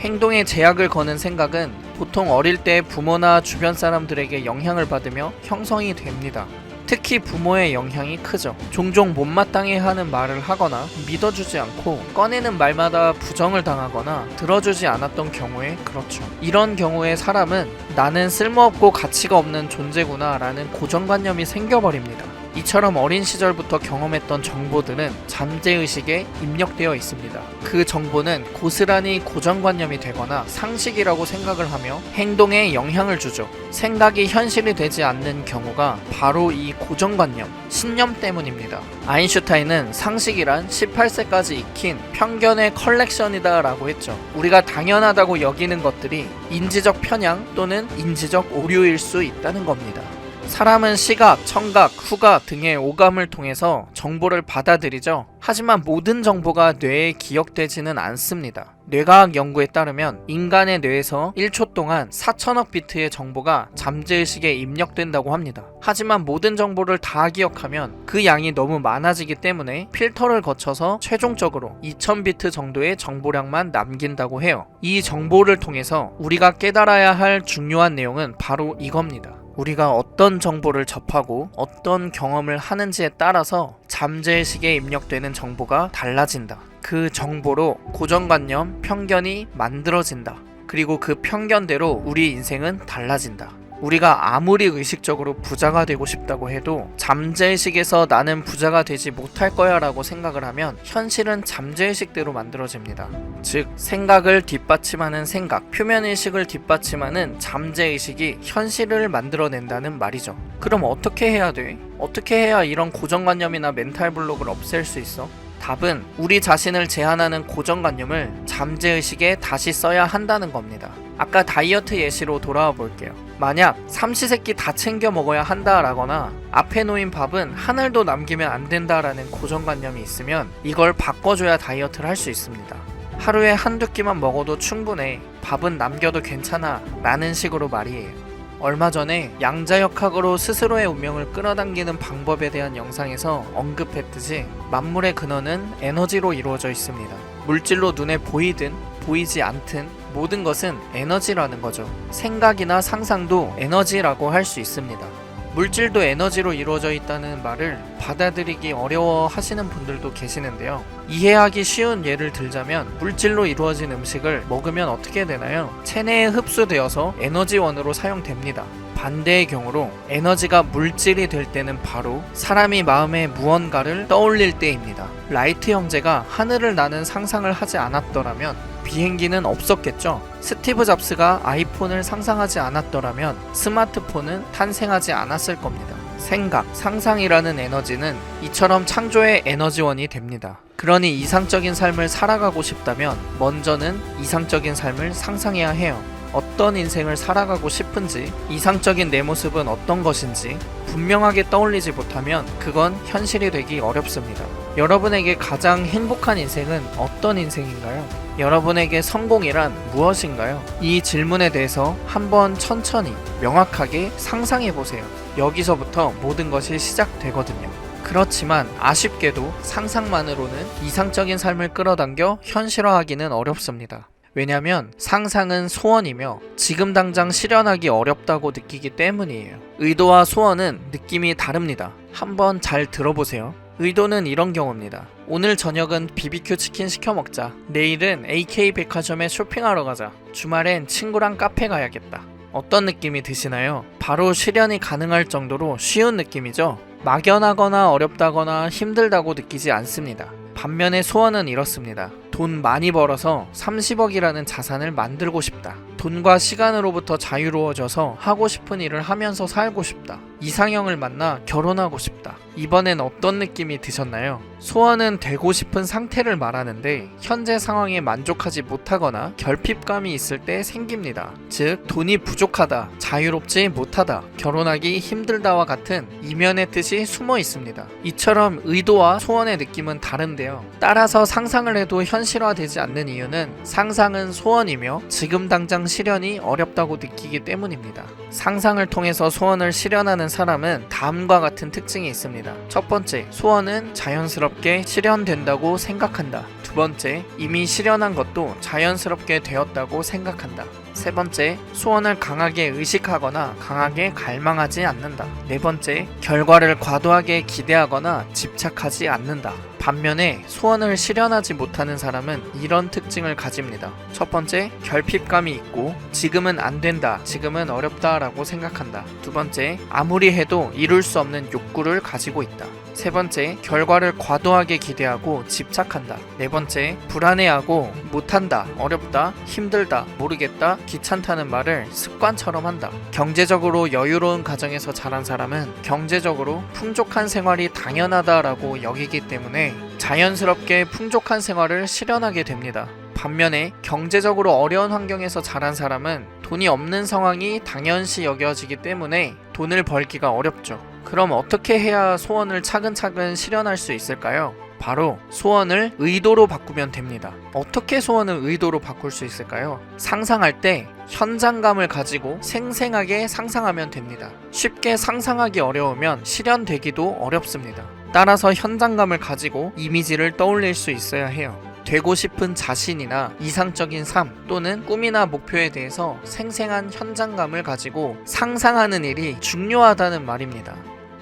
행동에 제약을 거는 생각은 보통 어릴 때 부모나 주변 사람들에게 영향을 받으며 형성이 됩니다. 특히 부모의 영향이 크죠. 종종 못마땅해 하는 말을 하거나 믿어주지 않고 꺼내는 말마다 부정을 당하거나 들어주지 않았던 경우에 그렇죠. 이런 경우에 사람은 나는 쓸모없고 가치가 없는 존재구나 라는 고정관념이 생겨버립니다. 이처럼 어린 시절부터 경험했던 정보들은 잠재의식에 입력되어 있습니다. 그 정보는 고스란히 고정관념이 되거나 상식이라고 생각을 하며 행동에 영향을 주죠. 생각이 현실이 되지 않는 경우가 바로 이 고정관념, 신념 때문입니다. 아인슈타인은 상식이란 18세까지 익힌 편견의 컬렉션이다 라고 했죠. 우리가 당연하다고 여기는 것들이 인지적 편향 또는 인지적 오류일 수 있다는 겁니다. 사람은 시각, 청각, 후각 등의 오감을 통해서 정보를 받아들이죠. 하지만 모든 정보가 뇌에 기억되지는 않습니다. 뇌과학 연구에 따르면 인간의 뇌에서 1초 동안 4천억 비트의 정보가 잠재의식에 입력된다고 합니다. 하지만 모든 정보를 다 기억하면 그 양이 너무 많아지기 때문에 필터를 거쳐서 최종적으로 2000비트 정도의 정보량만 남긴다고 해요. 이 정보를 통해서 우리가 깨달아야 할 중요한 내용은 바로 이겁니다. 우리가 어떤 정보를 접하고 어떤 경험을 하는지에 따라서 잠재의식에 입력되는 정보가 달라진다. 그 정보로 고정관념, 편견이 만들어진다. 그리고 그 편견대로 우리 인생은 달라진다. 우리가 아무리 의식적으로 부자가 되고 싶다고 해도 잠재의식에서 나는 부자가 되지 못할 거야 라고 생각을 하면 현실은 잠재의식대로 만들어집니다. 즉 생각을 뒷받침하는 생각, 표면의식을 뒷받침하는 잠재의식이 현실을 만들어낸다는 말이죠. 그럼 어떻게 해야 돼? 어떻게 해야 이런 고정관념이나 멘탈 블록을 없앨 수 있어? 답은 우리 자신을 제한하는 고정관념을 잠재의식에 다시 써야 한다는 겁니다. 아까 다이어트 예시로 돌아와 볼게요. 만약 삼시세끼 다 챙겨 먹어야 한다라거나 앞에 놓인 밥은 한 알도 남기면 안 된다라는 고정관념이 있으면 이걸 바꿔줘야 다이어트를 할 수 있습니다. 하루에 한두 끼만 먹어도 충분해, 밥은 남겨도 괜찮아 라는 식으로 말이에요. 얼마 전에 양자역학으로 스스로의 운명을 끌어당기는 방법에 대한 영상에서 언급했듯이 만물의 근원은 에너지로 이루어져 있습니다. 물질로 눈에 보이든 보이지 않든 모든 것은 에너지라는 거죠. 생각이나 상상도 에너지라고 할 수 있습니다. 물질도 에너지로 이루어져 있다는 말을 받아들이기 어려워 하시는 분들도 계시는데요. 이해하기 쉬운 예를 들자면 물질로 이루어진 음식을 먹으면 어떻게 되나요? 체내에 흡수되어서 에너지원으로 사용됩니다. 반대의 경우로 에너지가 물질이 될 때는 바로 사람이 마음에 무언가를 떠올릴 때입니다. 라이트 형제가 하늘을 나는 상상을 하지 않았더라면 비행기는 없었겠죠. 스티브 잡스가 아이폰을 상상하지 않았더라면 스마트폰은 탄생하지 않았을 겁니다. 생각, 상상이라는 에너지는 이처럼 창조의 에너지원이 됩니다. 그러니 이상적인 삶을 살아가고 싶다면 먼저는 이상적인 삶을 상상해야 해요. 어떤 인생을 살아가고 싶은지, 이상적인 내 모습은 어떤 것인지 분명하게 떠올리지 못하면 그건 현실이 되기 어렵습니다. 여러분에게 가장 행복한 인생은 어떤 인생인가요? 여러분에게 성공이란 무엇인가요? 이 질문에 대해서 한번 천천히 명확하게 상상해 보세요. 여기서부터 모든 것이 시작되거든요. 그렇지만 아쉽게도 상상만으로는 이상적인 삶을 끌어당겨 현실화하기는 어렵습니다. 왜냐면 상상은 소원이며 지금 당장 실현하기 어렵다고 느끼기 때문이에요. 의도와 소원은 느낌이 다릅니다. 한번 잘 들어보세요. 의도는 이런 경우입니다. 오늘 저녁은 BBQ 치킨 시켜 먹자. 내일은 AK 백화점에 쇼핑하러 가자. 주말엔 친구랑 카페 가야겠다. 어떤 느낌이 드시나요? 바로 실현이 가능할 정도로 쉬운 느낌이죠? 막연하거나 어렵다거나 힘들다고 느끼지 않습니다. 반면에 소원은 이렇습니다. 돈 많이 벌어서 30억이라는 자산을 만들고 싶다. 돈과 시간으로부터 자유로워져서 하고 싶은 일을 하면서 살고 싶다. 이상형을 만나 결혼하고 싶다. 이번엔 어떤 느낌이 드셨나요? 소원은 되고 싶은 상태를 말하는데 현재 상황에 만족하지 못하거나 결핍감이 있을 때 생깁니다. 즉, 돈이 부족하다, 자유롭지 못하다, 결혼하기 힘들다와 같은 이면의 뜻이 숨어 있습니다. 이처럼 의도와 소원의 느낌은 다른데요. 따라서 상상을 해도 현실화되지 않는 이유는 상상은 소원이며 지금 당장 실현이 어렵다고 느끼기 때문입니다. 상상을 통해서 소원을 실현하는 사람은 다음과 같은 특징이 있습니다. 첫 번째, 소원은 자연스럽게 실현된다고 생각한다. 두 번째, 이미 실현한 것도 자연스럽게 되었다고 생각한다. 세 번째, 소원을 강하게 의식하거나 강하게 갈망하지 않는다. 네 번째, 결과를 과도하게 기대하거나 집착하지 않는다. 반면에 소원을 실현하지 못하는 사람은 이런 특징을 가집니다. 첫 번째, 결핍감이 있고 지금은 안 된다, 지금은 어렵다 라고 생각한다. 두 번째, 아무리 해도 이룰 수 없는 욕구를 가지고 있다. 세 번째, 결과를 과도하게 기대하고 집착한다. 네 번째, 불안해하고 못한다, 어렵다, 힘들다, 모르겠다, 귀찮다는 말을 습관처럼 한다. 경제적으로 여유로운 가정에서 자란 사람은 경제적으로 풍족한 생활이 당연하다라고 여기기 때문에 자연스럽게 풍족한 생활을 실현하게 됩니다. 반면에 경제적으로 어려운 환경에서 자란 사람은 돈이 없는 상황이 당연시 여겨지기 때문에 돈을 벌기가 어렵죠. 그럼 어떻게 해야 소원을 차근차근 실현할 수 있을까요? 바로 소원을 의도로 바꾸면 됩니다. 어떻게 소원을 의도로 바꿀 수 있을까요? 상상할 때 현장감을 가지고 생생하게 상상하면 됩니다. 쉽게 상상하기 어려우면 실현되기도 어렵습니다. 따라서 현장감을 가지고 이미지를 떠올릴 수 있어야 해요. 되고 싶은 자신이나 이상적인 삶 또는 꿈이나 목표에 대해서 생생한 현장감을 가지고 상상하는 일이 중요하다는 말입니다.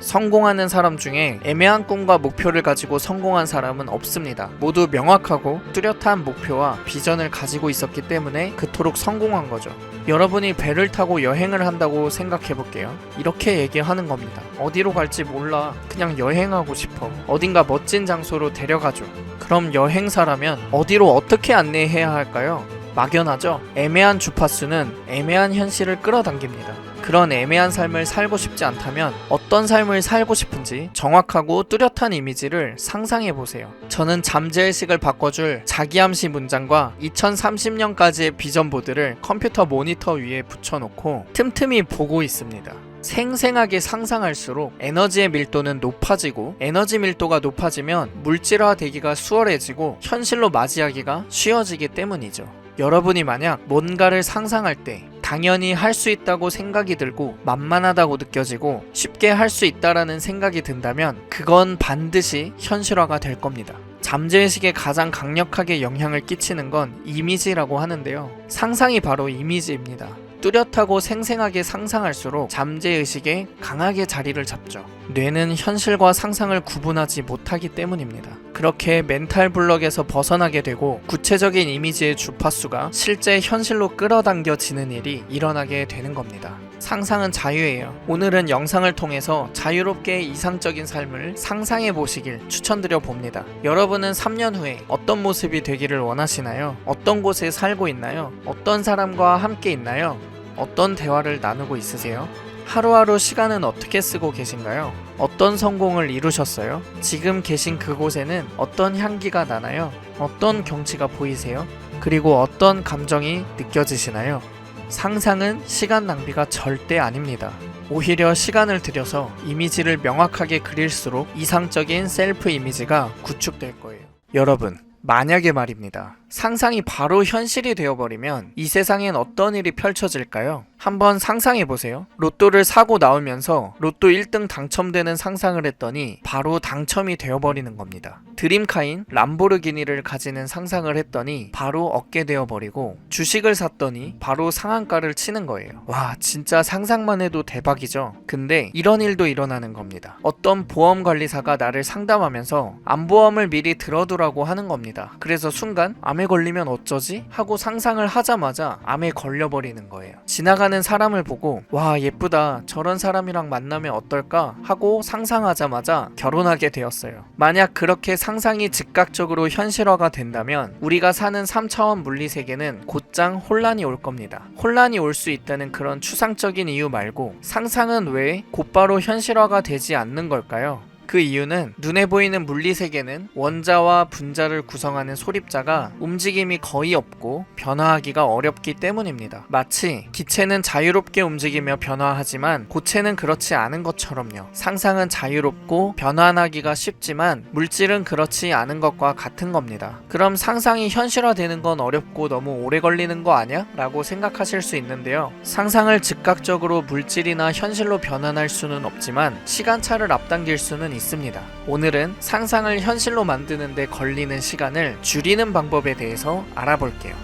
성공하는 사람 중에 애매한 꿈과 목표를 가지고 성공한 사람은 없습니다. 모두 명확하고 뚜렷한 목표와 비전을 가지고 있었기 때문에 그토록 성공한 거죠. 여러분이 배를 타고 여행을 한다고 생각해 볼게요. 이렇게 얘기하는 겁니다. 어디로 갈지 몰라. 그냥 여행하고 싶어. 어딘가 멋진 장소로 데려가줘. 그럼 여행사라면 어디로 어떻게 안내해야 할까요? 막연하죠? 애매한 주파수는 애매한 현실을 끌어당깁니다. 그런 애매한 삶을 살고 싶지 않다면 어떤 삶을 살고 싶은지 정확하고 뚜렷한 이미지를 상상해보세요. 저는 잠재의식을 바꿔줄 자기암시 문장과 2030년까지의 비전보드를 컴퓨터 모니터 위에 붙여놓고 틈틈이 보고 있습니다. 생생하게 상상할수록 에너지의 밀도는 높아지고 에너지 밀도가 높아지면 물질화 되기가 수월해지고 현실로 맞이하기가 쉬워지기 때문이죠. 여러분이 만약 뭔가를 상상할 때 당연히 할 수 있다고 생각이 들고 만만하다고 느껴지고 쉽게 할 수 있다라는 생각이 든다면 그건 반드시 현실화가 될 겁니다. 잠재의식에 가장 강력하게 영향을 끼치는 건 이미지라고 하는데요. 상상이 바로 이미지입니다. 뚜렷하고 생생하게 상상할수록 잠재의식에 강하게 자리를 잡죠. 뇌는 현실과 상상을 구분하지 못하기 때문입니다. 그렇게 멘탈 블럭에서 벗어나게 되고 구체적인 이미지의 주파수가 실제 현실로 끌어당겨지는 일이 일어나게 되는 겁니다. 상상은 자유예요. 오늘은 영상을 통해서 자유롭게 이상적인 삶을 상상해 보시길 추천드려 봅니다. 여러분은 3년 후에 어떤 모습이 되기를 원하시나요? 어떤 곳에 살고 있나요? 어떤 사람과 함께 있나요? 어떤 대화를 나누고 있으세요? 하루하루 시간은 어떻게 쓰고 계신가요? 어떤 성공을 이루셨어요? 지금 계신 그곳에는 어떤 향기가 나나요? 어떤 경치가 보이세요? 그리고 어떤 감정이 느껴지시나요? 상상은 시간 낭비가 절대 아닙니다. 오히려 시간을 들여서 이미지를 명확하게 그릴수록 이상적인 셀프 이미지가 구축될 거예요. 여러분, 만약에 말입니다. 상상이 바로 현실이 되어버리면 이 세상엔 어떤 일이 펼쳐질까요? 한번 상상해보세요. 로또를 사고 나오면서 로또 1등 당첨되는 상상을 했더니 바로 당첨이 되어버리는 겁니다. 드림카인 람보르기니를 가지는 상상을 했더니 바로 얻게 되어버리고, 주식을 샀더니 바로 상한가를 치는 거예요. 와, 진짜 상상만 해도 대박이죠. 근데 이런 일도 일어나는 겁니다. 어떤 보험관리사가 나를 상담하면서 암보험을 미리 들어두라고 하는 겁니다. 그래서 순간 암에 걸리면 어쩌지? 하고 상상을 하자마자 암에 걸려버리는 거예요. 지나가는 사람을 보고 와, 예쁘다, 저런 사람이랑 만나면 어떨까? 하고 상상하자마자 결혼하게 되었어요. 만약 그렇게 상상이 즉각적으로 현실화가 된다면 우리가 사는 3차원 물리세계는 곧장 혼란이 올 겁니다. 혼란이 올 수 있다는 그런 추상적인 이유 말고 상상은 왜 곧바로 현실화가 되지 않는 걸까요? 그 이유는 눈에 보이는 물리세계는 원자와 분자를 구성하는 소립자가 움직임이 거의 없고 변화하기가 어렵기 때문입니다. 마치 기체는 자유롭게 움직이며 변화하지만 고체는 그렇지 않은 것처럼요. 상상은 자유롭고 변환하기가 쉽지만 물질은 그렇지 않은 것과 같은 겁니다. 그럼 상상이 현실화되는 건 어렵고 너무 오래 걸리는 거 아니야? 라고 생각하실 수 있는데요. 상상을 즉각적으로 물질이나 현실로 변환할 수는 없지만 시간차를 앞당길 수는 있습니다. 오늘은 상상을 현실로 만드는 데 걸리는 시간을 줄이는 방법에 대해서 알아볼게요.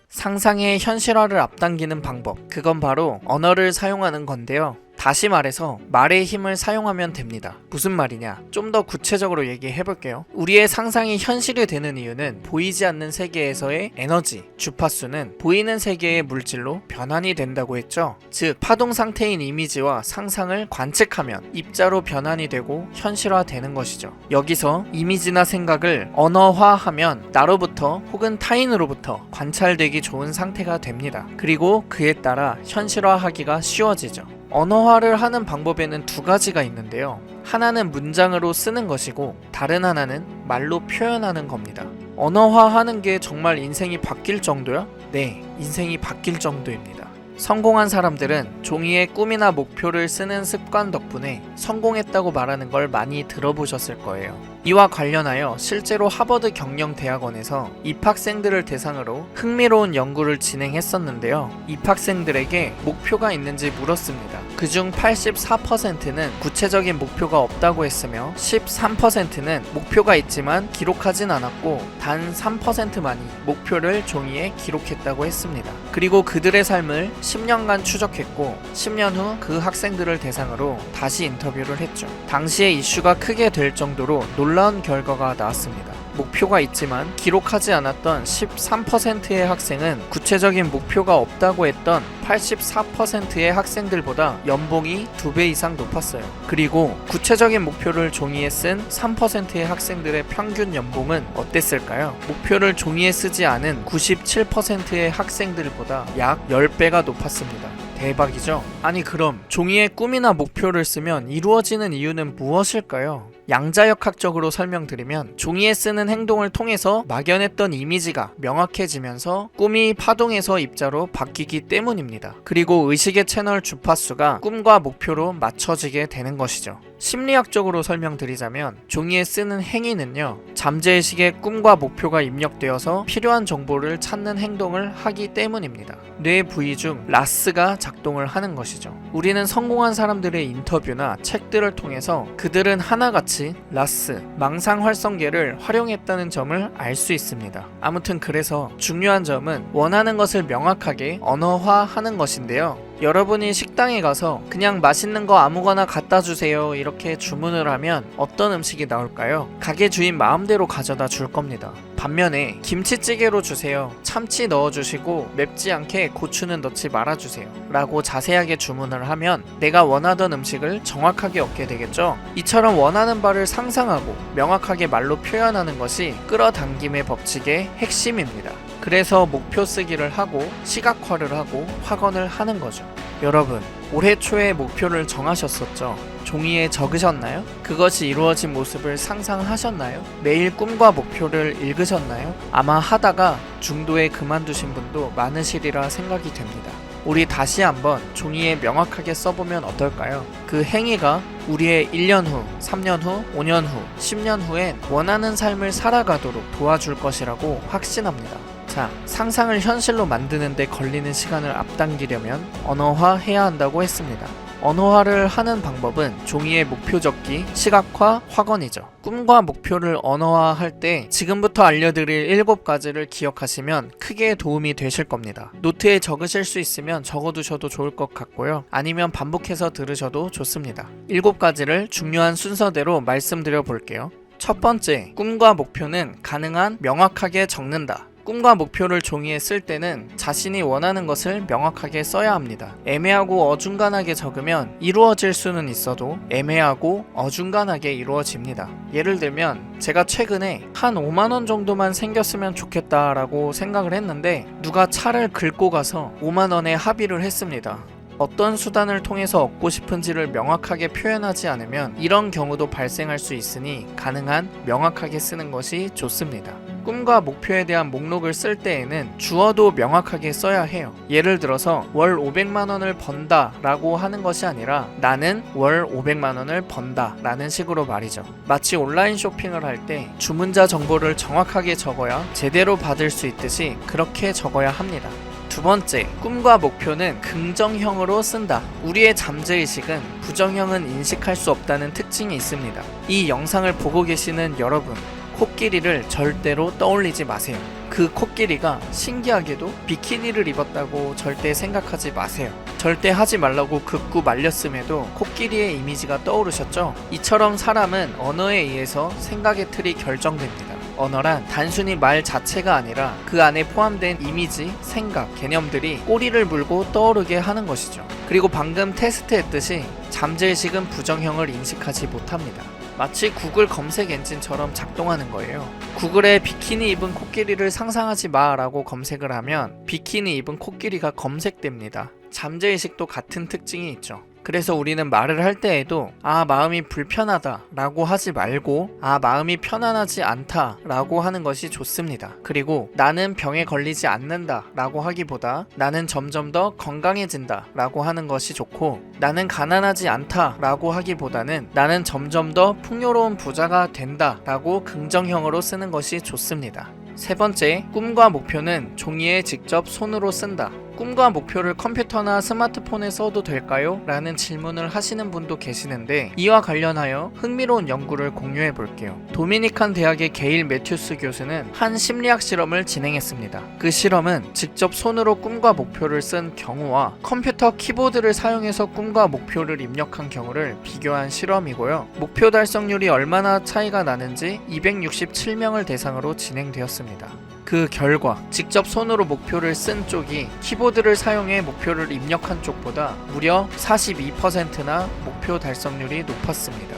상상의 현실화를 앞당기는 방법, 그건 바로 언어를 사용하는 건데요. 다시 말해서 말의 힘을 사용하면 됩니다. 무슨 말이냐? 좀 더 구체적으로 얘기해 볼게요. 우리의 상상이 현실이 되는 이유는 보이지 않는 세계에서의 에너지, 주파수는 보이는 세계의 물질로 변환이 된다고 했죠. 즉, 파동 상태인 이미지와 상상을 관측하면 입자로 변환이 되고 현실화되는 것이죠. 여기서 이미지나 생각을 언어화하면 나로부터 혹은 타인으로부터 관찰되기 좋은 상태가 됩니다. 그리고 그에 따라 현실화하기가 쉬워지죠. 언어화를 하는 방법에는 두 가지가 있는데요. 하나는 문장으로 쓰는 것이고 다른 하나는 말로 표현하는 겁니다. 언어화하는 게 정말 인생이 바뀔 정도야? 네, 인생이 바뀔 정도입니다. 성공한 사람들은 종이에 꿈이나 목표를 쓰는 습관 덕분에 성공했다고 말하는 걸 많이 들어보셨을 거예요. 이와 관련하여 실제로 하버드 경영대학원에서 입학생들을 대상으로 흥미로운 연구를 진행했었는데요. 입학생들에게 목표가 있는지 물었습니다. 그중 84%는 구체적인 목표가 없다고 했으며 13%는 목표가 있지만 기록하진 않았고 단 3%만이 목표를 종이에 기록했다고 했습니다. 그리고 그들의 삶을 10년간 추적했고 10년 후 그 학생들을 대상으로 다시 인터뷰를 했죠. 당시에 이슈가 크게 될 정도로 놀라운 결과가 나왔습니다. 목표가 있지만 기록하지 않았던 13%의 학생은 구체적인 목표가 없다고 했던 84%의 학생들보다 연봉이 2배 이상 높았어요. 그리고 구체적인 목표를 종이에 쓴 3%의 학생들의 평균 연봉은 어땠을까요? 목표를 종이에 쓰지 않은 97%의 학생들보다 약 10배가 높았습니다. 대박이죠? 아니, 그럼 종이에 꿈이나 목표를 쓰면 이루어지는 이유는 무엇일까요? 양자역학적으로 설명드리면 종이에 쓰는 행동을 통해서 막연했던 이미지가 명확해지면서 꿈이 파동에서 입자로 바뀌기 때문입니다. 그리고 의식의 채널 주파수가 꿈과 목표로 맞춰지게 되는 것이죠. 심리학적으로 설명드리자면 종이에 쓰는 행위는요, 잠재의식에 꿈과 목표가 입력되어서 필요한 정보를 찾는 행동을 하기 때문입니다. 뇌 부위 중 라스가 작동을 하는 것이죠. 우리는 성공한 사람들의 인터뷰나 책들을 통해서 그들은 하나같이 라스, 망상 활성계를 활용했다는 점을 알 수 있습니다. 아무튼 그래서 중요한 점은 원하는 것을 명확하게 언어화하는 것인데요. 여러분이 식당에 가서 그냥 맛있는 거 아무거나 갖다 주세요 이렇게 주문을 하면 어떤 음식이 나올까요? 가게 주인 마음대로 가져다 줄 겁니다. 반면에 김치찌개로 주세요, 참치 넣어주시고 맵지 않게 고추는 넣지 말아주세요 라고 자세하게 주문을 하면 내가 원하던 음식을 정확하게 얻게 되겠죠. 이처럼 원하는 바를 상상하고 명확하게 말로 표현하는 것이 끌어당김의 법칙의 핵심입니다. 그래서 목표 쓰기를 하고 시각화를 하고 확언을 하는 거죠. 여러분, 올해 초에 목표를 정하셨었죠? 종이에 적으셨나요? 그것이 이루어진 모습을 상상하셨나요? 매일 꿈과 목표를 읽으셨나요? 아마 하다가 중도에 그만두신 분도 많으시리라 생각이 됩니다. 우리 다시 한번 종이에 명확하게 써보면 어떨까요? 그 행위가 우리의 1년 후, 3년 후, 5년 후, 10년 후엔 원하는 삶을 살아가도록 도와줄 것이라고 확신합니다. 자, 상상을 현실로 만드는데 걸리는 시간을 앞당기려면 언어화해야 한다고 했습니다. 언어화를 하는 방법은 종이에 목표 적기, 시각화, 확언이죠. 꿈과 목표를 언어화할 때 지금부터 알려드릴 7가지를 기억하시면 크게 도움이 되실 겁니다. 노트에 적으실 수 있으면 적어두셔도 좋을 것 같고요. 아니면 반복해서 들으셔도 좋습니다. 7가지를 중요한 순서대로 말씀드려 볼게요. 첫 번째, 꿈과 목표는 가능한 명확하게 적는다. 꿈과 목표를 종이에 쓸 때는 자신이 원하는 것을 명확하게 써야 합니다. 애매하고 어중간하게 적으면 이루어질 수는 있어도 애매하고 어중간하게 이루어집니다. 예를 들면 제가 최근에 한 5만원 정도만 생겼으면 좋겠다라고 생각을 했는데 누가 차를 긁고 가서 5만원에 합의를 했습니다. 어떤 수단을 통해서 얻고 싶은지를 명확하게 표현하지 않으면 이런 경우도 발생할 수 있으니 가능한 명확하게 쓰는 것이 좋습니다. 꿈과 목표에 대한 목록을 쓸 때에는 주어도 명확하게 써야 해요. 예를 들어서 월 500만원을 번다 라고 하는 것이 아니라 나는 월 500만원을 번다 라는 식으로 말이죠. 마치 온라인 쇼핑을 할 때 주문자 정보를 정확하게 적어야 제대로 받을 수 있듯이 그렇게 적어야 합니다. 두 번째, 꿈과 목표는 긍정형으로 쓴다. 우리의 잠재의식은 부정형은 인식할 수 없다는 특징이 있습니다. 이 영상을 보고 계시는 여러분, 코끼리를 절대로 떠올리지 마세요. 그 코끼리가 신기하게도 비키니를 입었다고 절대 생각하지 마세요. 절대 하지 말라고 극구 말렸음에도 코끼리의 이미지가 떠오르셨죠? 이처럼 사람은 언어에 의해서 생각의 틀이 결정됩니다. 언어란 단순히 말 자체가 아니라 그 안에 포함된 이미지, 생각, 개념들이 꼬리를 물고 떠오르게 하는 것이죠. 그리고 방금 테스트했듯이 잠재의식은 부정형을 인식하지 못합니다. 마치 구글 검색 엔진처럼 작동하는 거예요. 구글에 비키니 입은 코끼리를 상상하지 마 라고 검색을 하면 비키니 입은 코끼리가 검색됩니다. 잠재의식도 같은 특징이 있죠. 그래서 우리는 말을 할 때에도 마음이 불편하다 라고 하지 말고 마음이 편안하지 않다 라고 하는 것이 좋습니다. 그리고 나는 병에 걸리지 않는다 라고 하기보다 나는 점점 더 건강해진다 라고 하는 것이 좋고, 나는 가난하지 않다 라고 하기보다는 나는 점점 더 풍요로운 부자가 된다 라고 긍정형으로 쓰는 것이 좋습니다. 세 번째, 꿈과 목표는 종이에 직접 손으로 쓴다. 꿈과 목표를 컴퓨터나 스마트폰에 써도 될까요? 라는 질문을 하시는 분도 계시는데 이와 관련하여 흥미로운 연구를 공유해 볼게요. 도미니칸 대학의 게일 매튜스 교수는 한 심리학 실험을 진행했습니다. 그 실험은 직접 손으로 꿈과 목표를 쓴 경우와 컴퓨터 키보드를 사용해서 꿈과 목표를 입력한 경우를 비교한 실험이고요. 목표 달성률이 얼마나 차이가 나는지 267명을 대상으로 진행되었습니다. 그 결과 직접 손으로 목표를 쓴 쪽이 키보드를 사용해 목표를 입력한 쪽보다 무려 42%나 목표 달성률이 높았습니다.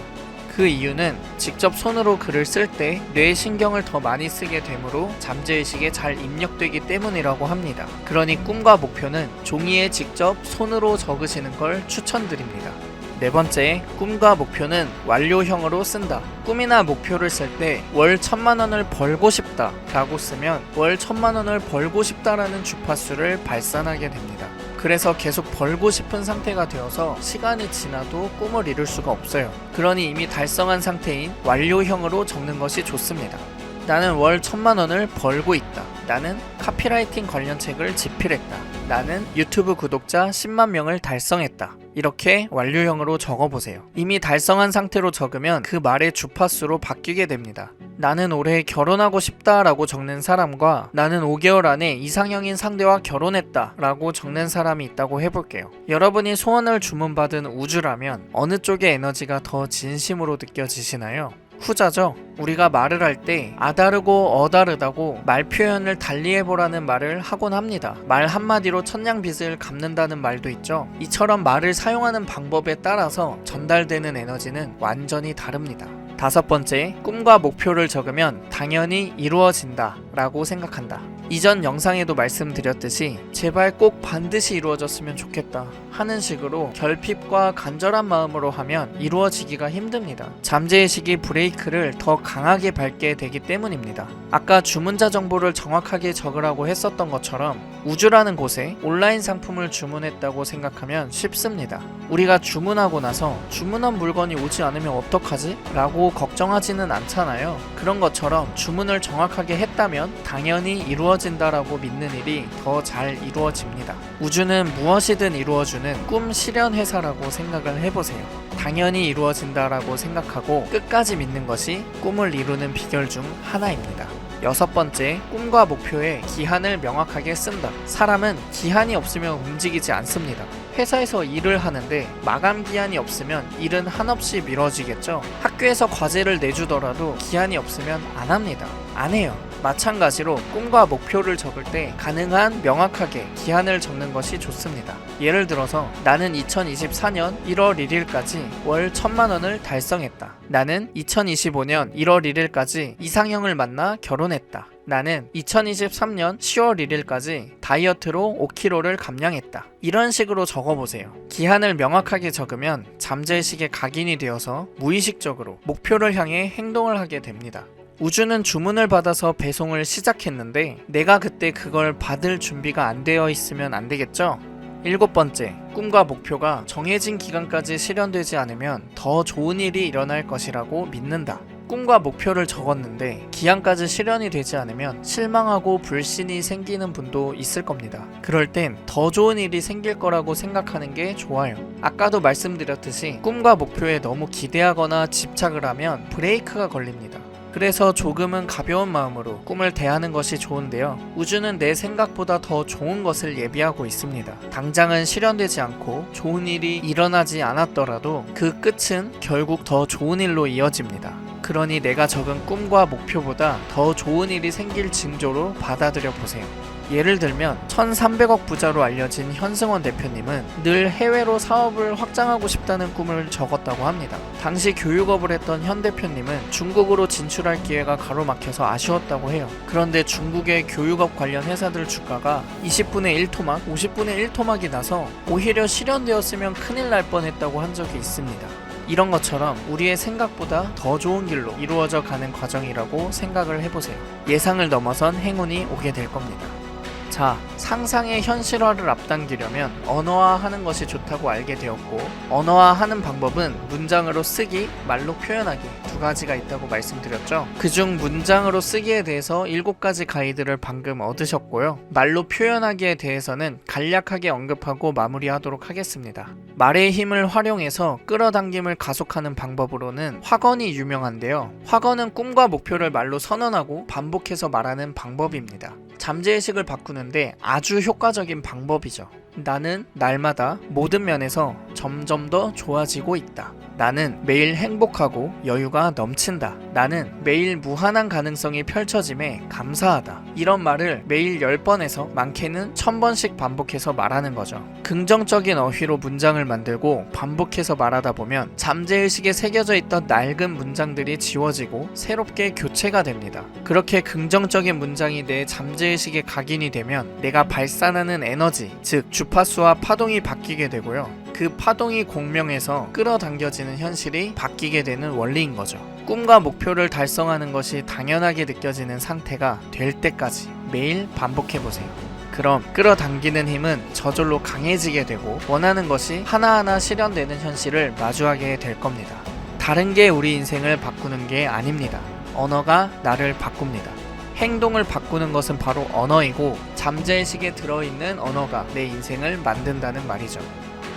그 이유는 직접 손으로 글을 쓸 때 뇌의 신경을 더 많이 쓰게 되므로 잠재의식에 잘 입력되기 때문이라고 합니다. 그러니 꿈과 목표는 종이에 직접 손으로 적으시는 걸 추천드립니다. 네 번째, 꿈과 목표는 완료형으로 쓴다. 꿈이나 목표를 쓸 때 월 1000만원을 벌고 싶다 라고 쓰면 월 1000만원을 벌고 싶다라는 주파수를 발산하게 됩니다. 그래서 계속 벌고 싶은 상태가 되어서 시간이 지나도 꿈을 이룰 수가 없어요. 그러니 이미 달성한 상태인 완료형으로 적는 것이 좋습니다. 나는 월 1000만원을 벌고 있다. 나는 카피라이팅 관련 책을 집필했다. 나는 유튜브 구독자 10만 명을 달성했다. 이렇게 완료형으로 적어보세요. 이미 달성한 상태로 적으면 그 말의 주파수로 바뀌게 됩니다. 나는 올해 결혼하고 싶다라고 적는 사람과 나는 5개월 안에 이상형인 상대와 결혼했다라고 적는 사람이 있다고 해볼게요. 여러분이 소원을 주문받은 우주라면 어느 쪽의 에너지가 더 진심으로 느껴지시나요? 후자죠. 우리가 말을 할 때 아다르고 어다르다고 말 표현을 달리해보라는 말을 하곤 합니다. 말 한마디로 천냥빚을 갚는다는 말도 있죠. 이처럼 말을 사용하는 방법에 따라서 전달되는 에너지는 완전히 다릅니다. 5번째, 꿈과 목표를 적으면 당연히 이루어진다 라고 생각한다. 이전 영상에도 말씀드렸듯이 제발 꼭 반드시 이루어졌으면 좋겠다 하는 식으로 결핍과 간절한 마음으로 하면 이루어지기가 힘듭니다. 잠재의식이 브레이크를 더 강하게 밟게 되기 때문입니다. 아까 주문자 정보를 정확하게 적으라고 했었던 것처럼 우주라는 곳에 온라인 상품을 주문했다고 생각하면 쉽습니다. 우리가 주문하고 나서 주문한 물건이 오지 않으면 어떡하지? 라고 걱정하지는 않잖아요. 그런 것처럼 주문을 정확하게 했다면 당연히 이루어진다라고 믿는 일이 더 잘 이루어집니다. 우주는 무엇이든 이루어주는 꿈 실현 회사라고 생각을 해보세요. 당연히 이루어진다라고 생각하고 끝까지 믿는 것이 꿈을 이루는 비결 중 하나입니다. 6번째, 꿈과 목표에 기한을 명확하게 쓴다. 사람은 기한이 없으면 움직이지 않습니다. 회사에서 일을 하는데 마감 기한이 없으면 일은 한없이 미뤄지겠죠. 학교에서 과제를 내주더라도 기한이 없으면 안 합니다. 안 해요. 마찬가지로 꿈과 목표를 적을 때 가능한 명확하게 기한을 적는 것이 좋습니다. 예를 들어서 나는 2024년 1월 1일까지 월 1,000만 원을 달성했다. 나는 2025년 1월 1일까지 이상형을 만나 결혼했다. 나는 2023년 10월 1일까지 다이어트로 5kg를 감량했다. 이런 식으로 적어보세요. 기한을 명확하게 적으면 잠재의식에 각인이 되어서 무의식적으로 목표를 향해 행동을 하게 됩니다. 우주는 주문을 받아서 배송을 시작했는데 내가 그때 그걸 받을 준비가 안 되어 있으면 안 되겠죠? 7번째, 꿈과 목표가 정해진 기간까지 실현되지 않으면 더 좋은 일이 일어날 것이라고 믿는다. 꿈과 목표를 적었는데 기한까지 실현이 되지 않으면 실망하고 불신이 생기는 분도 있을 겁니다. 그럴 땐 더 좋은 일이 생길 거라고 생각하는 게 좋아요. 아까도 말씀드렸듯이 꿈과 목표에 너무 기대하거나 집착을 하면 브레이크가 걸립니다. 그래서 조금은 가벼운 마음으로 꿈을 대하는 것이 좋은데요. 우주는 내 생각보다 더 좋은 것을 예비하고 있습니다. 당장은 실현되지 않고 좋은 일이 일어나지 않았더라도 그 끝은 결국 더 좋은 일로 이어집니다. 그러니 내가 적은 꿈과 목표보다 더 좋은 일이 생길 징조로 받아들여 보세요. 예를 들면 1,300억 부자로 알려진 현승원 대표님은 늘 해외로 사업을 확장하고 싶다는 꿈을 적었다고 합니다. 당시 교육업을 했던 현 대표님은 중국으로 진출할 기회가 가로막혀서 아쉬웠다고 해요. 그런데 중국의 교육업 관련 회사들 주가가 20분의 1토막, 50분의 1토막이 나서 오히려 실현되었으면 큰일 날 뻔했다고 한 적이 있습니다. 이런 것처럼 우리의 생각보다 더 좋은 길로 이루어져 가는 과정이라고 생각을 해보세요. 예상을 넘어선 행운이 오게 될 겁니다. 자, 상상의 현실화를 앞당기려면 언어화하는 것이 좋다고 알게 되었고, 언어화하는 방법은 문장으로 쓰기, 말로 표현하기 두 가지가 있다고 말씀드렸죠. 그중 문장으로 쓰기에 대해서 7가지 가이드를 방금 얻으셨고요. 말로 표현하기에 대해서는 간략하게 언급하고 마무리하도록 하겠습니다. 말의 힘을 활용해서 끌어당김을 가속하는 방법으로는 확언이 유명한데요. 확언은 꿈과 목표를 말로 선언하고 반복해서 말하는 방법입니다. 잠재의식을 바꾸는데 아주 효과적인 방법이죠. 나는 날마다 모든 면에서 점점 더 좋아지고 있다. 나는 매일 행복하고 여유가 넘친다. 나는 매일 무한한 가능성이 펼쳐짐에 감사하다. 이런 말을 매일 10번에서 많게는 1000번씩 반복해서 말하는 거죠. 긍정적인 어휘로 문장을 만들고 반복해서 말하다 보면 잠재의식에 새겨져 있던 낡은 문장들이 지워지고 새롭게 교체가 됩니다. 그렇게 긍정적인 문장이 내 잠재의식에 각인이 되면 내가 발산하는 에너지, 즉 주파수와 파동이 바뀌게 되고요. 그 파동이 공명해서 끌어당겨지는 현실이 바뀌게 되는 원리인 거죠. 꿈과 목표를 달성하는 것이 당연하게 느껴지는 상태가 될 때까지 매일 반복해보세요. 그럼 끌어당기는 힘은 저절로 강해지게 되고 원하는 것이 하나하나 실현되는 현실을 마주하게 될 겁니다. 다른 게 우리 인생을 바꾸는 게 아닙니다. 언어가 나를 바꿉니다. 행동을 바꾸는 것은 바로 언어이고 잠재의식에 들어있는 언어가 내 인생을 만든다는 말이죠.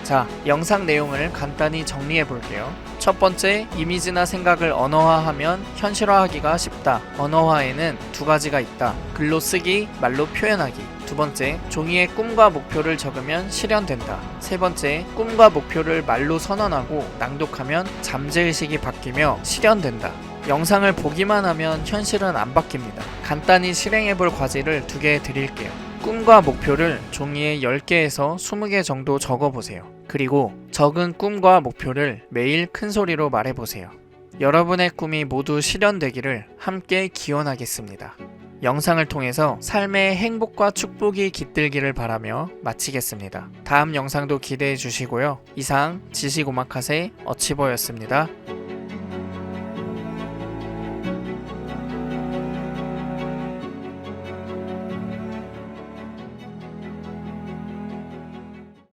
자, 영상 내용을 간단히 정리해 볼게요. 첫 번째, 이미지나 생각을 언어화하면 현실화하기가 쉽다. 언어화에는 두 가지가 있다. 글로 쓰기, 말로 표현하기. 두 번째, 종이에 꿈과 목표를 적으면 실현된다. 세 번째, 꿈과 목표를 말로 선언하고 낭독하면 잠재의식이 바뀌며 실현된다. 영상을 보기만 하면 현실은 안 바뀝니다. 간단히 실행해볼 과제를 2개 드릴게요. 꿈과 목표를 종이에 10개에서 20개 정도 적어보세요. 그리고 적은 꿈과 목표를 매일 큰 소리로 말해보세요. 여러분의 꿈이 모두 실현되기를 함께 기원하겠습니다. 영상을 통해서 삶의 행복과 축복이 깃들기를 바라며 마치겠습니다. 다음 영상도 기대해 주시고요. 이상 지식오마카세 어치버였습니다.